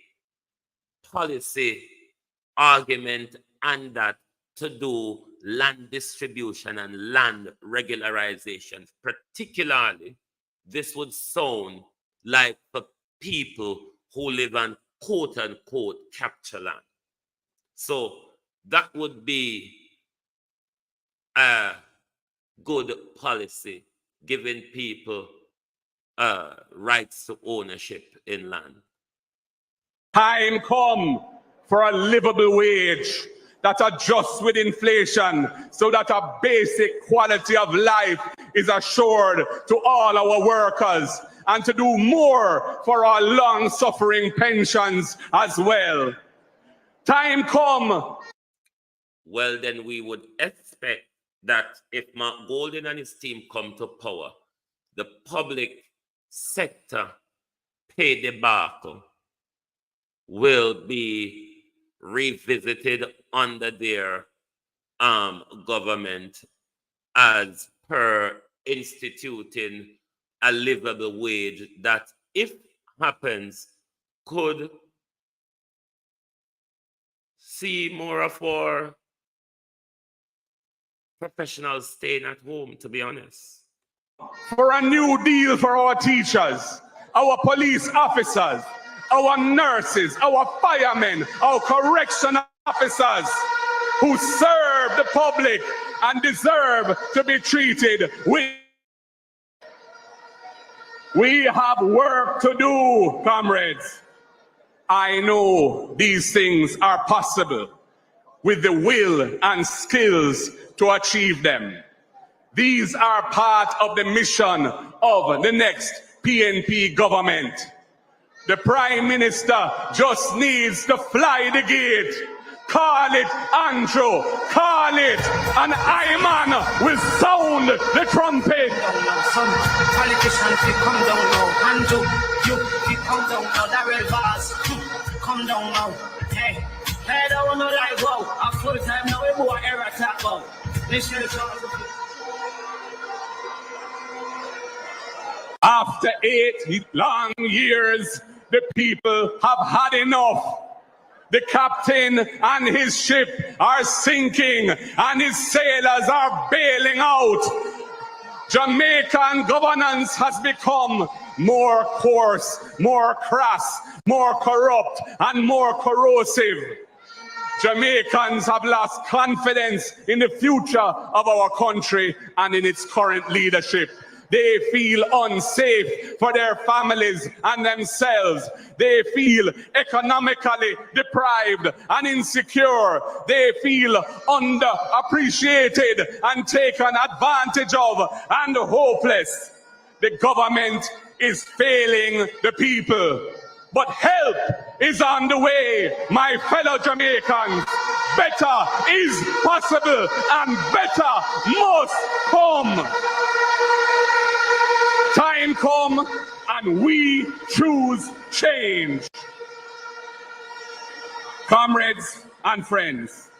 policy argument and that to do land distribution and land regularization. Particularly, this would sound like for people who live on quote-unquote capture land. So that would be a good policy, giving people rights to ownership in land. Time come for a livable wage that adjusts with inflation so that a basic quality of life is assured to all our workers, and to do more for our long-suffering pensions as well. Time come. Well, then we would expect that if Mark Golden and his team come to power, the public sector pay debacle will be revisited under their government as per instituting a livable wage that, if happens, could see more of our professionals staying at home, to be honest. For a new deal for our teachers, our police officers, our nurses, our firemen, our correctional officers who serve the public and deserve to be treated with. We have work to do, comrades. I know these things are possible with the will and skills to achieve them. These are part of the mission of the next PNP government. The Prime Minister just needs to fly the gate. Call it Andrew, call it, and Iman will sound the trumpet. Some politicians, they come down now. Andrew, you come down now. That red bars, come down now. Hey, I don't know that go. A full time now, we more error talk about. After 8 long years, the people have had enough. The captain and his ship are sinking and his sailors are bailing out. Jamaican governance has become more coarse, more crass, more corrupt, and more corrosive. Jamaicans have lost confidence in the future of our country and in its current leadership. They feel unsafe for their families and themselves. They feel economically deprived and insecure. They feel underappreciated and taken advantage of and hopeless. The government is failing the people. But help is on the way, my fellow Jamaicans. Better is possible and better must come. Time come and we choose change. Comrades and friends,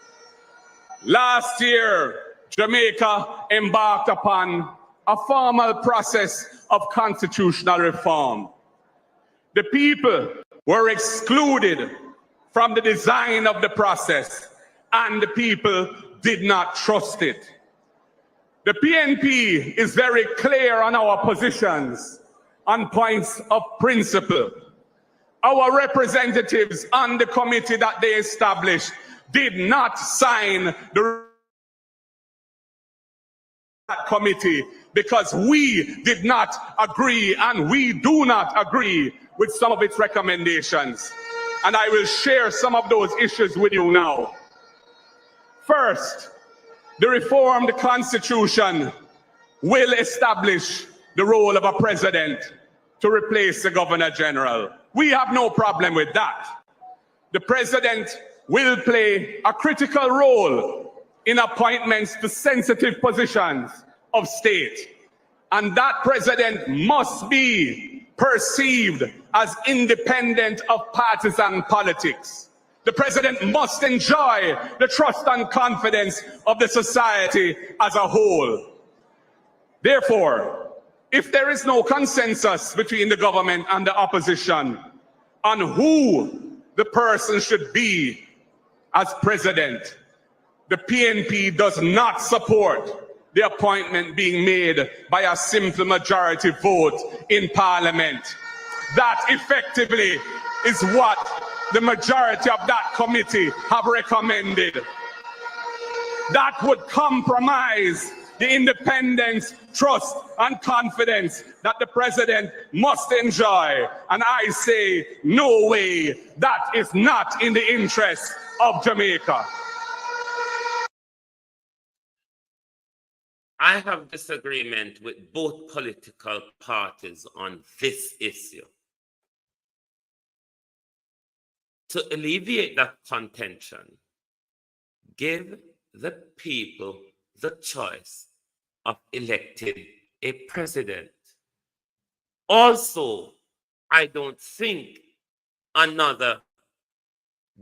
last year, Jamaica embarked upon a formal process of constitutional reform. The people were excluded from the design of the process, and the people did not trust it. The PNP is very clear on our positions on points of principle. Our representatives on the committee that they established did not sign the committee because we did not agree and we do not agree with some of its recommendations. And I will share some of those issues with you now. First, the reformed constitution will establish the role of a president to replace the governor general. We have no problem with that. The president will play a critical role in appointments to sensitive positions of state. And that president must be perceived as independent of partisan politics. The president must enjoy the trust and confidence of the society as a whole. Therefore, if there is no consensus between the government and the opposition on who the person should be as president, the PNP does not support the appointment being made by a simple majority vote in Parliament. That effectively is what the majority of that committee have recommended. That would compromise the independence, trust, and confidence that the president must enjoy. And I say, no way, that is not in the interest of Jamaica. I have disagreement with both political parties on this issue. To alleviate that contention, give the people the choice of electing a president. Also, I don't think another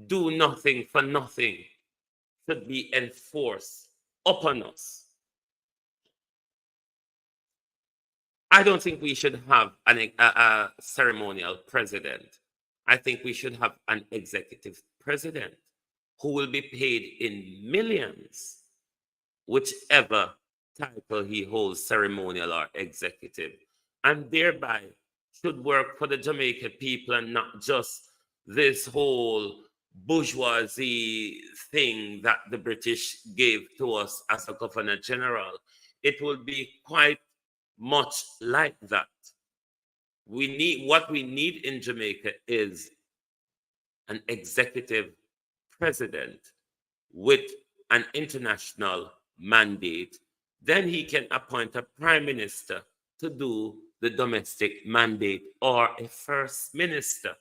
do nothing for nothing should be enforced upon us. I don't think we should have a ceremonial president. I think we should have an executive president who will be paid in millions, whichever title he holds, ceremonial or executive, and thereby should work for the Jamaican people and not just this whole bourgeoisie thing that the British gave to us as a governor general. It will be quite much like that. What we need in Jamaica is an executive president with an international mandate. Then he can appoint a prime minister to do the domestic mandate or a first minister.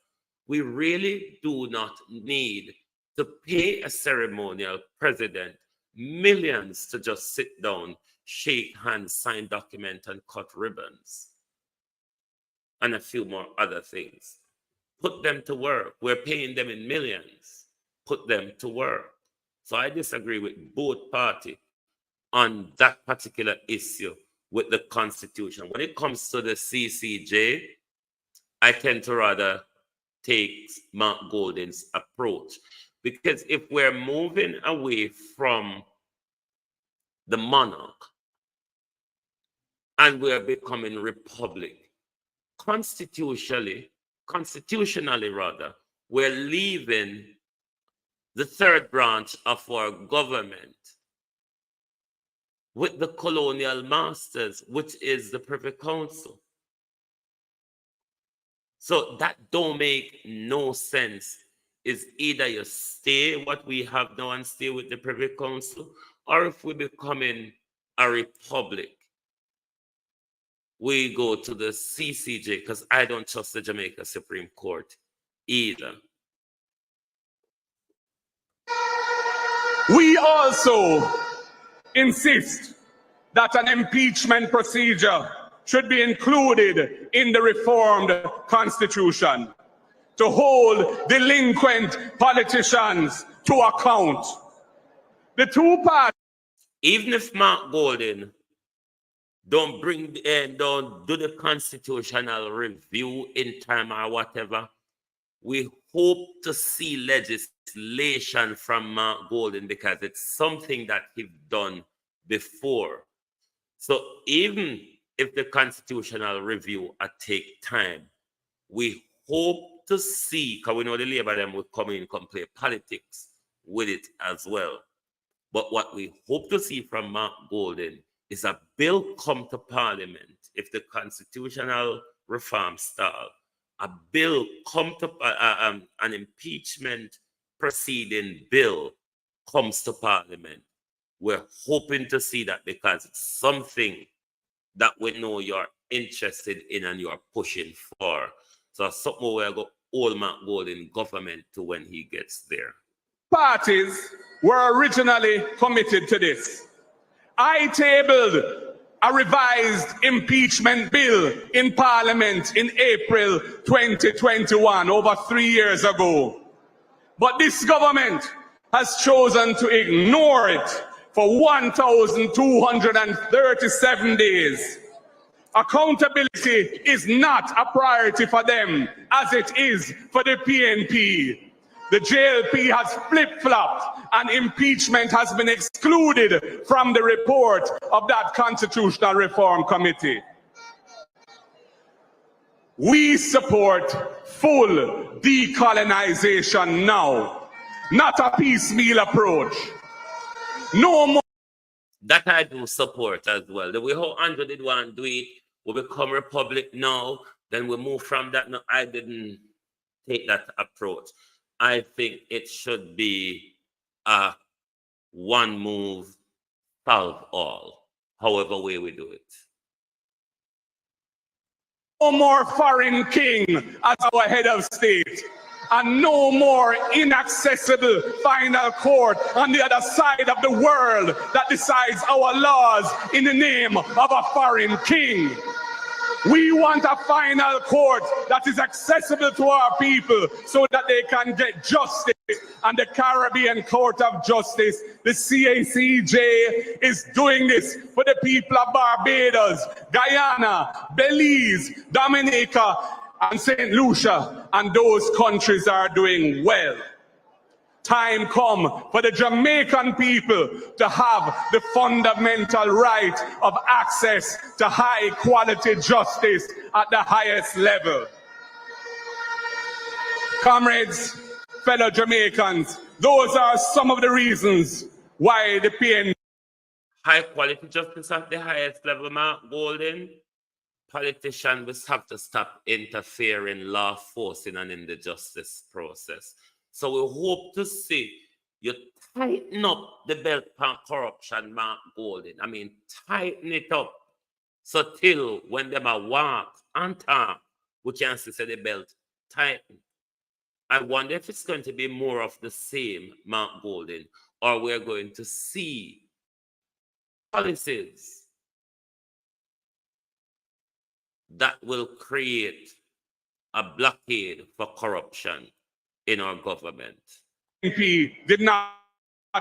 We really do not need to pay a ceremonial president millions to just sit down, shake hands, sign documents, and cut ribbons, and a few more other things. Put them to work. We're paying them in millions. Put them to work. So I disagree with both parties on that particular issue with the Constitution. When it comes to the CCJ, I tend to rather takes Mark Golden's approach. Because if we're moving away from the monarch and we're becoming republic, constitutionally rather, we're leaving the third branch of our government with the colonial masters, which is the Privy Council. So that don't make no sense. Is either you stay what we have now and stay with the Privy Council, or if we becoming a republic, we go to the CCJ, because I don't trust the Jamaica Supreme Court either. We also insist that an impeachment procedure should be included in the reformed constitution to hold delinquent politicians to account. The two parties, even if Mark Golden don't do the constitutional review in time or whatever, we hope to see legislation from Mark Golden because it's something that he's done before. So even if the constitutional review take time, we hope to see, because we know the Labour them will come in and play politics with it as well. But what we hope to see from Mark Golden is a bill come to Parliament if the constitutional reform stall. A bill come to an impeachment proceeding bill comes to Parliament. We're hoping to see that because it's something that we know you're interested in and you're pushing for. So something we're going to hold Mark Golden government to when he gets there. Parties were originally committed to this. I tabled a revised impeachment bill in Parliament in April 2021, over 3 years ago. But this government has chosen to ignore it for 1,237 days. Accountability is not a priority for them as it is for the PNP. The JLP has flip-flopped and impeachment has been excluded from the report of that Constitutional Reform Committee. We support full decolonization now, not a piecemeal approach. No more. That I do support as well. The way how Andrew did want to do it, we become republic now, then we move from that. No, I didn't take that approach. I think it should be a one move, solve all, however way we do it. No more foreign king as our head of state, and no more inaccessible final court on the other side of the world that decides our laws in the name of a foreign king. We want a final court that is accessible to our people so that they can get justice. And the Caribbean Court of Justice, the CACJ, is doing this for the people of Barbados, Guyana, Belize, Dominica, and St. Lucia. And those countries are doing well. Time come for the Jamaican people to have the fundamental right of access to high quality justice at the highest level. Comrades, fellow Jamaicans, those are some of the reasons why the PNP. High quality justice at the highest level, Mark Golden. Politicians will have to stop interfering, law forcing, and in the justice process. So we hope to see you tighten up the belt on corruption, Mark Golden. I mean, tighten it up. So till when them a walk and talk, we can see the belt tighten. I wonder if it's going to be more of the same, Mark Golden, or we're going to see policies that will create a blockade for corruption in our government. PNP did not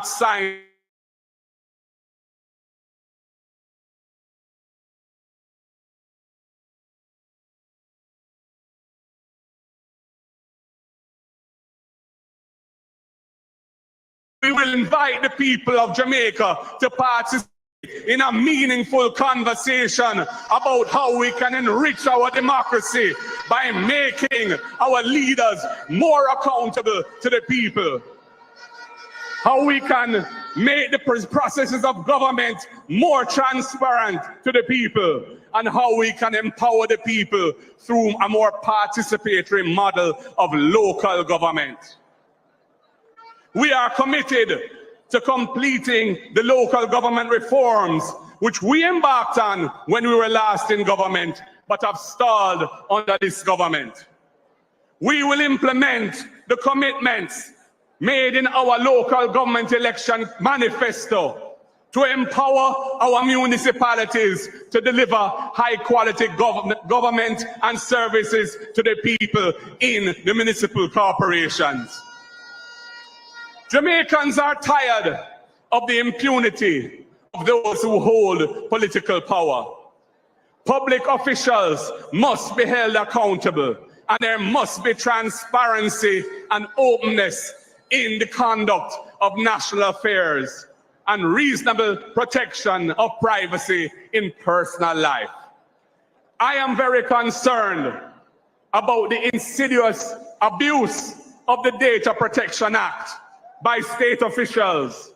sign We will invite the people of Jamaica to participate in a meaningful conversation about how we can enrich our democracy by making our leaders more accountable to the people. How we can make the processes of government more transparent to the people, and how we can empower the people through a more participatory model of local government. We are committed to completing the local government reforms which we embarked on when we were last in government but have stalled under this government. We will implement the commitments made in our local government election manifesto to empower our municipalities to deliver high-quality government and services to the people in the municipal corporations. Jamaicans are tired of the impunity of those who hold political power. Public officials must be held accountable, and there must be transparency and openness in the conduct of national affairs and reasonable protection of privacy in personal life. I am very concerned about the insidious abuse of the Data Protection Act by state officials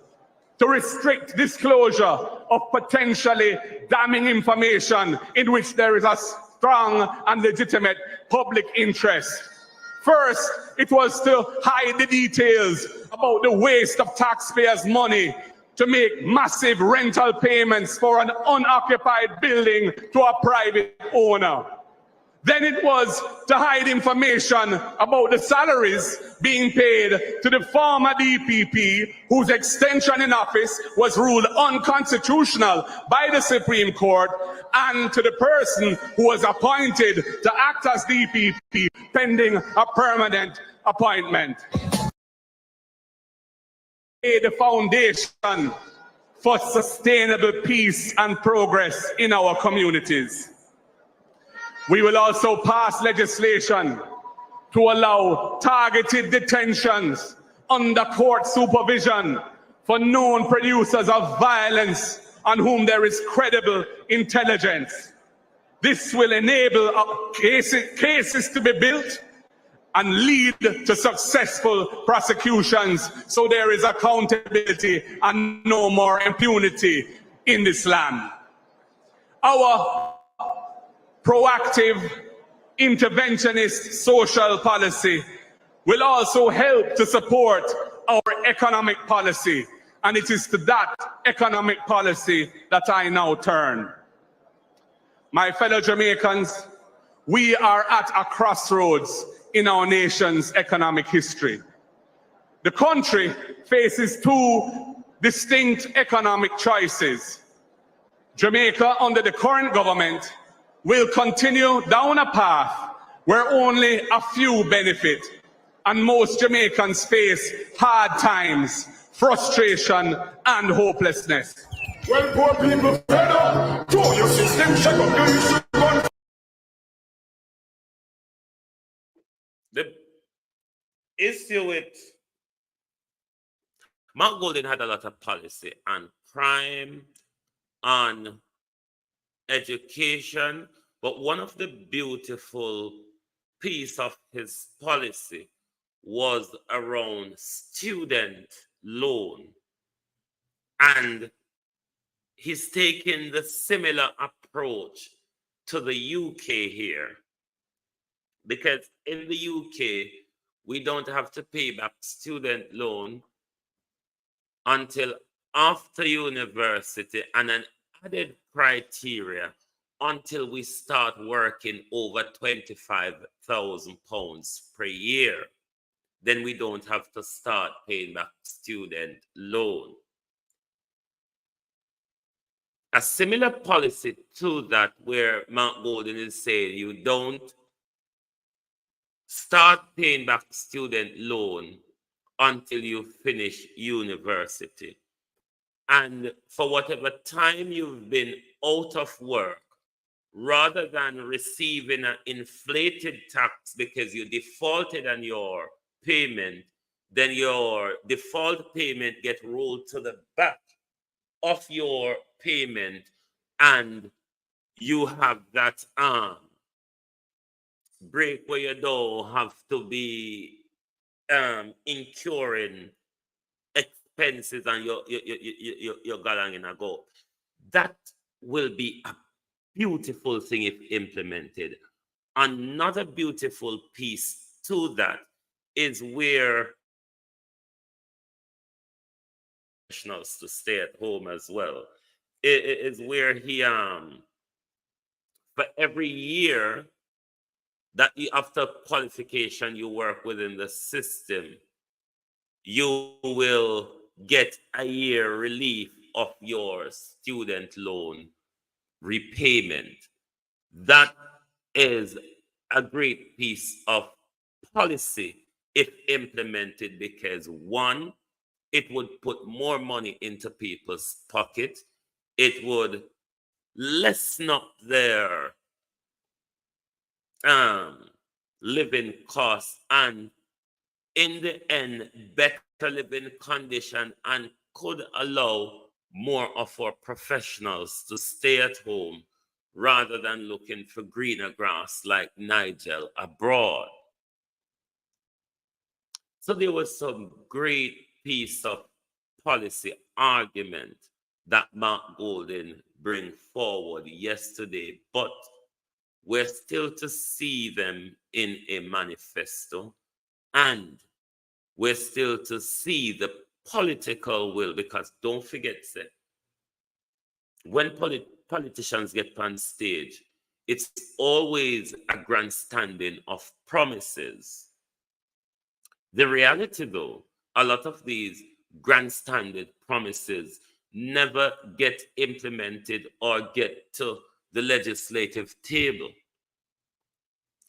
to restrict disclosure of potentially damning information in which there is a strong and legitimate public interest. First, it was to hide the details about the waste of taxpayers' money to make massive rental payments for an unoccupied building to a private owner. Then it was to hide information about the salaries being paid to the former DPP, whose extension in office was ruled unconstitutional by the Supreme Court, and to the person who was appointed to act as DPP pending a permanent appointment. The foundation for sustainable peace and progress in our communities. We will also pass legislation to allow targeted detentions under court supervision for known producers of violence on whom there is credible intelligence. This will enable cases to be built and lead to successful prosecutions, so there is accountability and no more impunity in this land. Our proactive, interventionist social policy will also help to support our economic policy, and it is to that economic policy that I now turn. My fellow Jamaicans, we are at a crossroads in our nation's economic history. The country faces two distinct economic choices. Jamaica, under the current government, will continue down a path where only a few benefit, and most Jamaicans face hard times, frustration, and hopelessness. When poor people fed up, to your system, check up your issue. The issue with Mark Golding had a lot of policy on crime, on education, but one of the beautiful piece of his policy was around student loan. And he's taking the similar approach to the UK here. Because in the UK, we don't have to pay back student loan until after university, and an added criteria until we start working over £25,000 per year. Then we don't have to start paying back student loan. A similar policy to that, where Mark Golding is saying you don't start paying back student loan until you finish university. And for whatever time you've been out of work, rather than receiving an inflated tax because you defaulted on your payment, then your default payment get rolled to the back of your payment, and you have that break where you don't have to be incurring expenses and you're going to go. That will be a beautiful thing if implemented. Another beautiful piece to that is where professionals to stay at home as well. It is where he for every year that you, after qualification, you work within the system, you will get a year relief of your student loan repayment. That is a great piece of policy if implemented, because one, it would put more money into people's pocket. It would lessen up their living costs, and in the end, better living condition, and could allow more of our professionals to stay at home rather than looking for greener grass like Nigel abroad. So there was some great piece of policy argument that Mark Golden bring forward yesterday, but we're still to see them in a manifesto, and we're still to see the political will, because don't forget that when politicians get on stage, it's always a grandstanding of promises. The reality, though, a lot of these grandstanding promises never get implemented or get to the legislative table,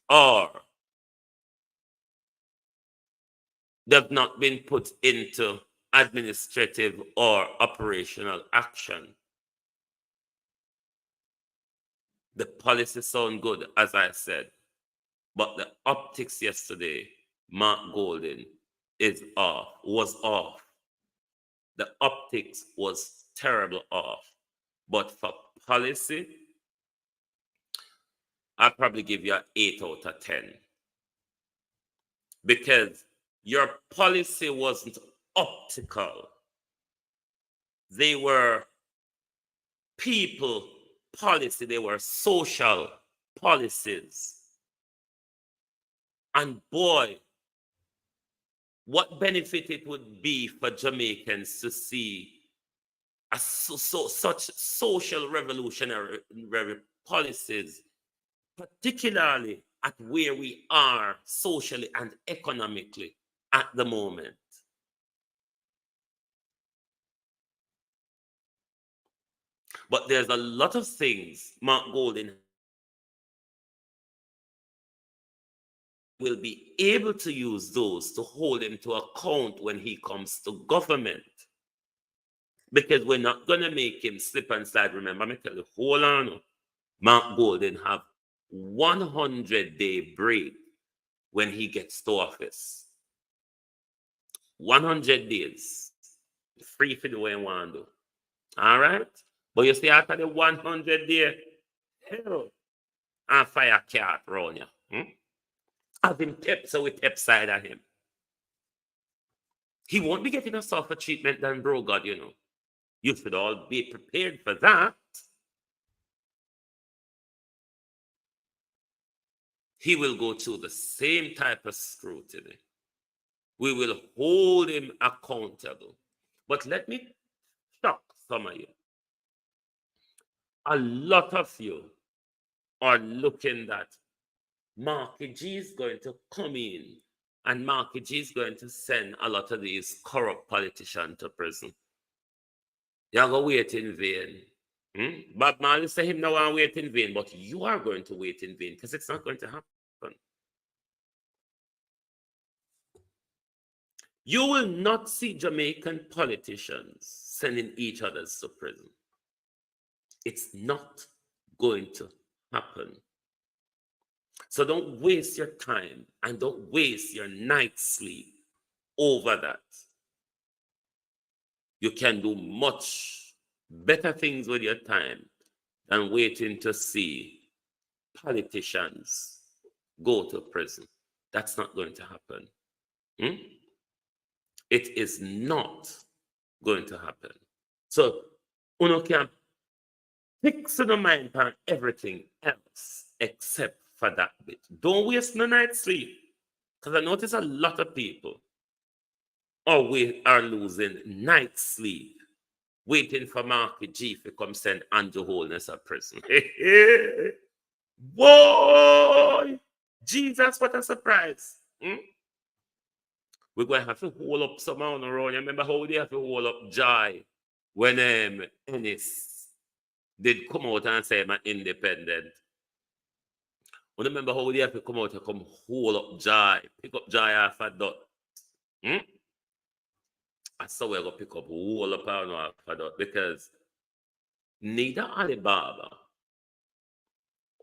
or they've not been put into administrative or operational action. The policy sound good, as I said, but the optics yesterday, Mark Golden was off. The optics was terrible off. But for policy, I'd probably give you an 8 out of 10. Because your policy wasn't optical. They were people policy, they were social policies. And boy, what benefit it would be for Jamaicans to see such social revolutionary policies, particularly at where we are socially and economically at the moment. But there's a lot of things Mark Golden will be able to use those to hold him to account when he comes to government. Because we're not going to make him slip and slide. Remember, I tell you, hold on. Mark Golden have 100-day break when he gets to office. 100 days. Free for the way you want to do. All right? But you see, after the 100 day, hell, and fire cat round you. Have him kept so we kept side of him. He won't be getting a softer treatment than Bro God, you know. You should all be prepared for that. He will go through the same type of scrutiny. We will hold him accountable. But let me shock some of you. A lot of you are looking at Marky G is going to come in, and Marky G is going to send a lot of these corrupt politicians to prison. You're going to wait in vain. Bob Marley say him now and wait in vain, but you are going to wait in vain because it's not going to happen. You will not see Jamaican politicians sending each other to prison. It's not going to happen. So don't waste your time and don't waste your night's sleep over that. You can do much better things with your time than waiting to see politicians go to prison. That's not going to happen. It is not going to happen. So, uno can fix the mind on everything else except for that bit. Don't waste no night's sleep. Because I notice a lot of people we are losing night sleep waiting for Marky G to come send Andrew Holness to prison. Boy! Jesus, what a surprise. We're going to have to hold up someone around. You remember how they have to hold up Joy when Ennis did come out and say I'm independent? You remember how they have to come out and come hold up Joy, pick up Joy off a dot? I saw we're going to pick up hold up off a dot because neither Alibaba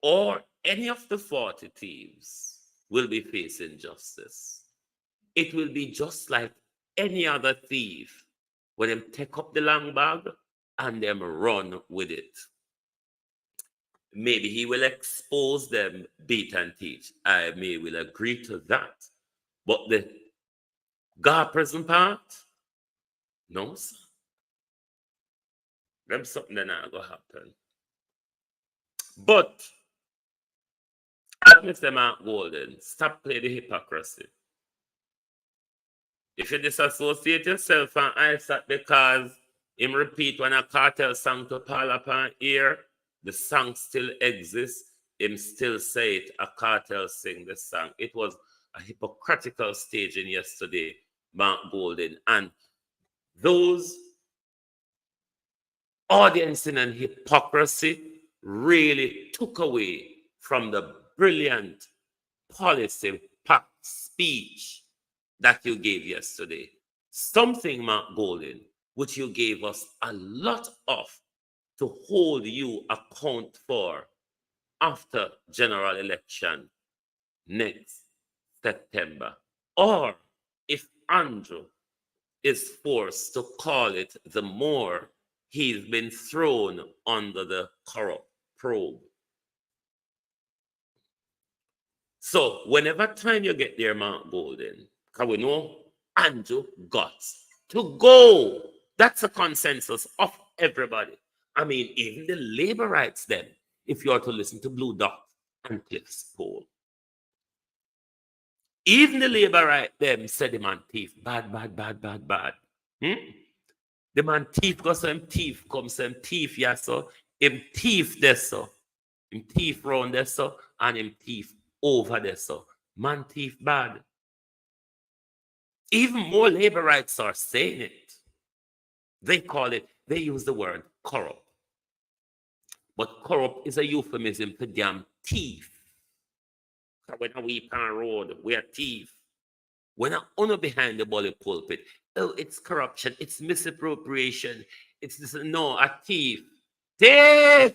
or any of the 40 thieves will be facing justice. It will be just like any other thief when them take up the long bag and them run with it. Maybe he will expose them, beat and teach. I will agree to that. But the God prison part, no, sir. There's something that not going to happen. But Mr. Mark Golden, stop playing the hypocrisy. If you disassociate yourself from ISAT because him repeat when a cartel song to Paul upon ear, the song still exists, him still say it, a cartel sing the song. It was a hypocritical staging yesterday, Mark Golden. And those audience and hypocrisy really took away from the brilliant policy packed speech that you gave yesterday. Something, Mark Golden, which you gave us a lot of to hold you account for after general election next September. Or if Andrew is forced to call it the more, he's been thrown under the corrupt probe. So whenever time you get there, Mark Golden, because we know Andrew got to go. That's a consensus of everybody. I mean, even the labor rights then, if you are to listen to Blue Dot and Cliff's poll. Even the labor right them said the man thief, bad. The man thief go so him thief come so him thief, yeah, so him thief there so. Him thief round there so and him thief over there so. Man thief bad. Even more labor rights are saying it. They use the word corrupt. But corrupt is a euphemism for damn thief. When we on road, we are thief. When I'm on behind the bully pulpit, oh, it's corruption, it's misappropriation, it's this, no, a thief. Thief!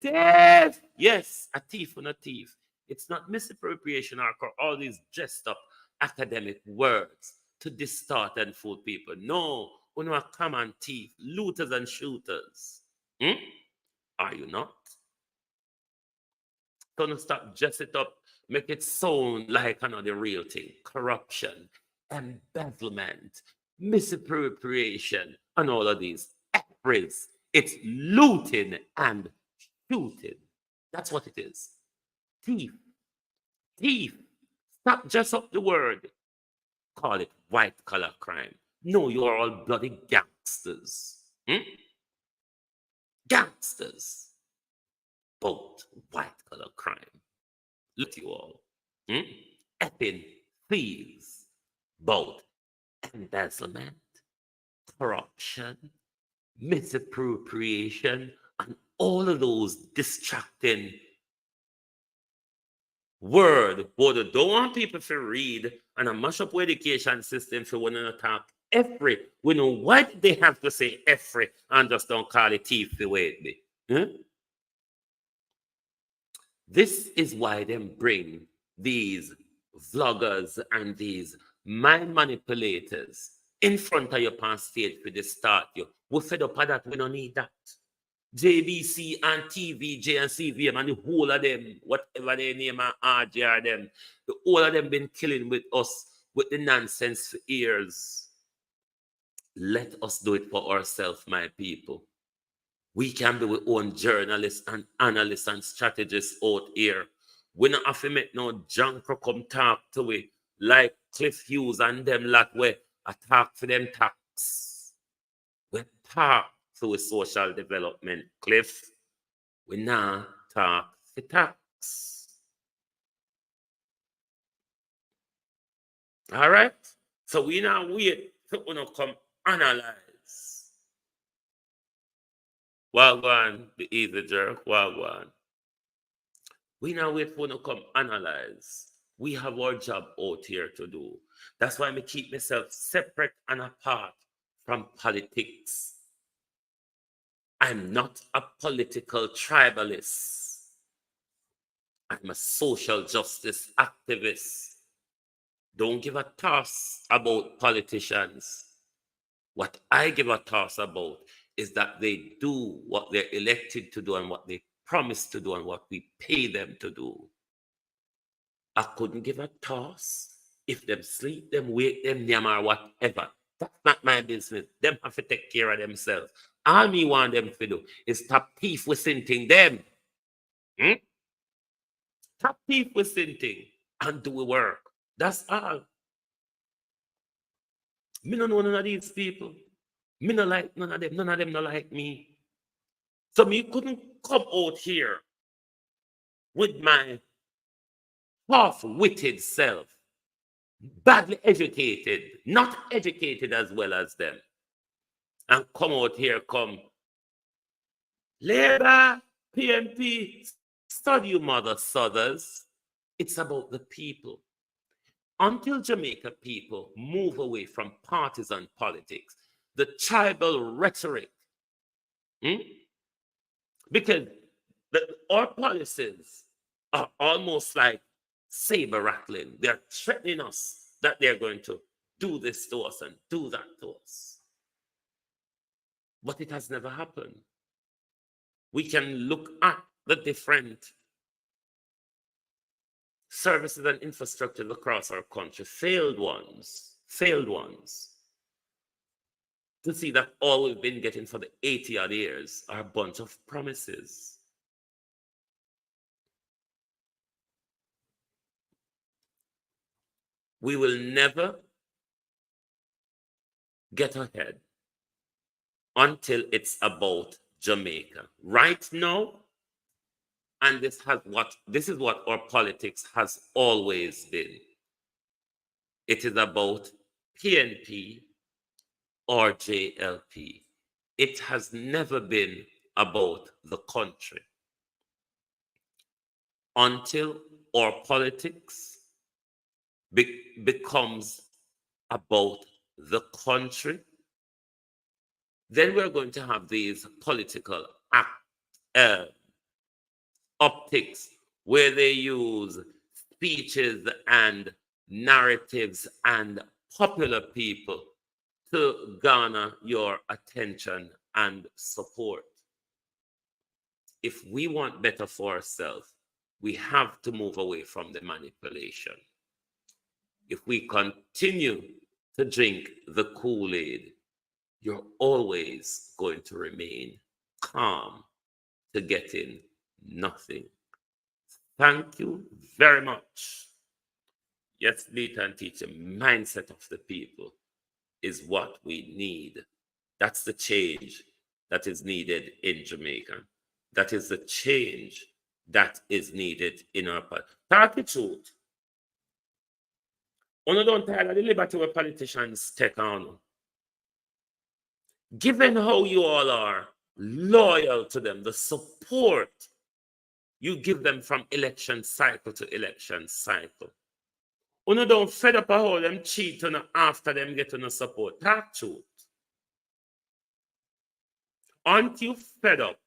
Yes, a thief and a thief. It's not misappropriation or all these dressed up academic words to distort and fool people. No, we are common thief, looters and shooters. Are you not? Don't stop, dress it up, make it sound like another real thing. Corruption, embezzlement, misappropriation, and all of these. Efforts. It's looting and shooting. That's what it is. Thief. Stop dress up the word. Call it white collar crime. No, you are all bloody gangsters. Gangsters. Both white collar crime. Look at you all. Effing thieves. Both embezzlement, corruption, misappropriation, and all of those distracting word. But I don't want people to read and a mash up education system for one to talk every. We know why they have to say every and just don't call it thief the way it be. This is why they bring these vloggers and these mind manipulators in front of your on stage for the start you. We're fed up of that. We don't need that. JBC and TVJ and CVM and the whole of them, whatever their name are, RJR them, the whole of them been killing with us with the nonsense for years. Let us do it for ourselves, my people. We can be our own journalists and analysts and strategists out here. We don't have to make no junker come talk to we like Cliff Hughes and them lot where attack for them tax. We talk to social development, Cliff. We now talk for tax. All right? So we now wait to come analyze. Wagwan, the easy jerk, wagwan. We now wait for to come analyze. We have our job out here to do. That's why I keep myself separate and apart from politics. I'm not a political tribalist. I'm a social justice activist. Don't give a toss about politicians. What I give a toss about is that they do what they're elected to do and what they promise to do and what we pay them to do. I couldn't give a toss if them sleep, them wake, them damn or whatever. That's not my business. Them have to take care of themselves. All me want them to do is stop thief with sinting them. Stop thief with sinting and do the work. That's all. Me don't know none of these people. Me not like none of them. None of them not like me. So me couldn't come out here with my half-witted self, badly educated, not educated as well as them, and come out here, come Labour, PNP, study you mother sothers. It's about the people. Until Jamaica people move away from partisan politics, the tribal rhetoric, because our policies are almost like saber rattling. They're threatening us that they're going to do this to us and do that to us. But it has never happened. We can look at the different services and infrastructure across our country, failed ones, to see that all we've been getting for the 80-odd years are a bunch of promises. We will never get ahead until it's about Jamaica. Right now, and this is what our politics has always been. It is about PNP or JLP. It has never been about the country. Until our politics becomes about the country, then we're going to have these political optics where they use speeches and narratives and popular people to garner your attention and support. If we want better for ourselves, we have to move away from the manipulation. If we continue to drink the Kool-Aid, you're always going to remain calm to getting nothing. Thank you very much. Yes, lead and teacher, mindset of the people is what we need. That's the change that is needed in Jamaica. That is the change that is needed in our part. Talk the truth. You don't tell the liberty where politicians take on. Given how you all are loyal to them, the support you give them from election cycle to election cycle. You don't fed up how them cheat on after them get no support. Talk truth. Aren't you fed up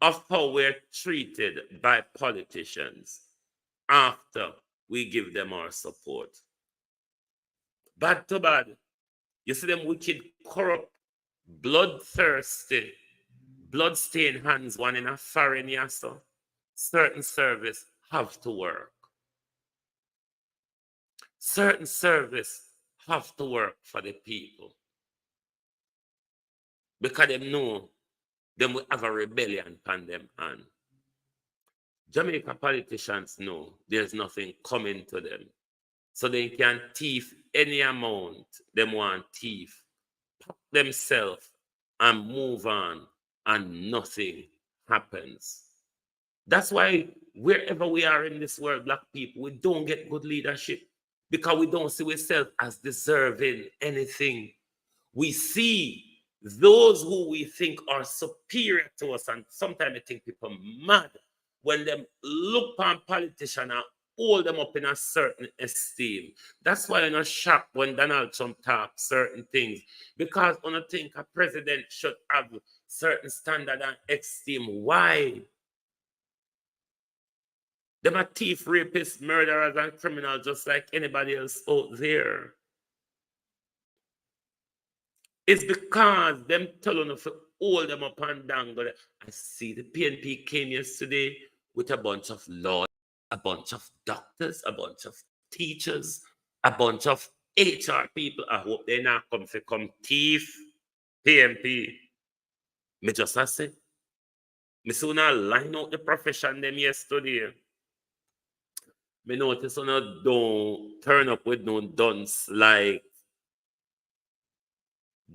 of how we're treated by politicians after we give them our support? Bad to bad. You see them wicked, corrupt, bloodthirsty, bloodstained hands, one in a foreign yasso. Certain service have to work. Certain service have to work for the people. Because they know them will have a rebellion upon them hand. Jamaica politicians know there's nothing coming to them. So they can thief any amount they want thief, pack themselves and move on, and nothing happens. That's why wherever we are in this world, black people, we don't get good leadership because we don't see ourselves as deserving anything. We see those who we think are superior to us, and sometimes I think people mad when they look on politicians and hold them up in a certain esteem. That's why I'm not shocked when Donald Trump talks certain things, because I don't think a president should have certain standard and esteem. Why? Them are thief, rapists, murderers, and criminals just like anybody else out there. It's because them telling us to hold them up and dangle. I see the PNP came yesterday with a bunch of lawyers, a bunch of doctors, a bunch of teachers, a bunch of HR people. I hope they not come thief PNP. Me just say, me sooner line out the profession them yesterday. Me notice on don't turn up with no dunce like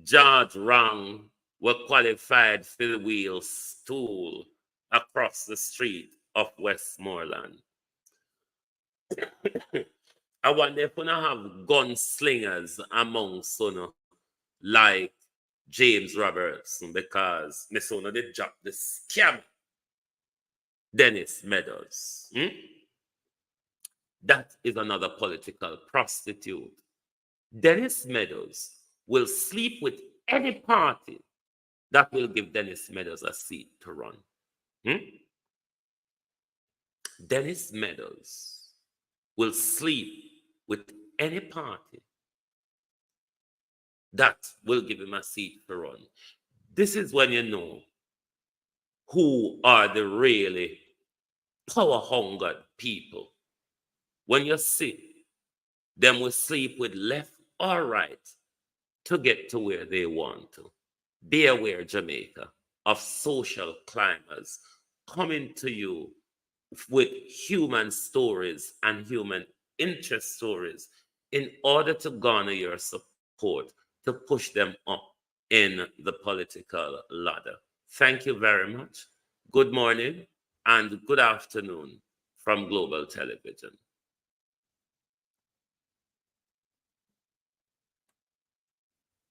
George Wrong were qualified for the wheel stool across the street of Westmoreland. I wonder if we have gunslingers amongst like James Robertson, because me son they drop the scam Dennis Meadows. That is another political prostitute. Dennis Meadows will sleep with any party that will give Dennis Meadows a seat to run. Dennis Meadows will sleep with any party that will give him a seat to run. This is when you know who are the really power-hungered people. When you see them will sleep with left or right to get to where they want to. Be aware, Jamaica, of social climbers coming to you with human stories and human interest stories in order to garner your support, to push them up in the political ladder. Thank you very much. Good morning and good afternoon from Global Television.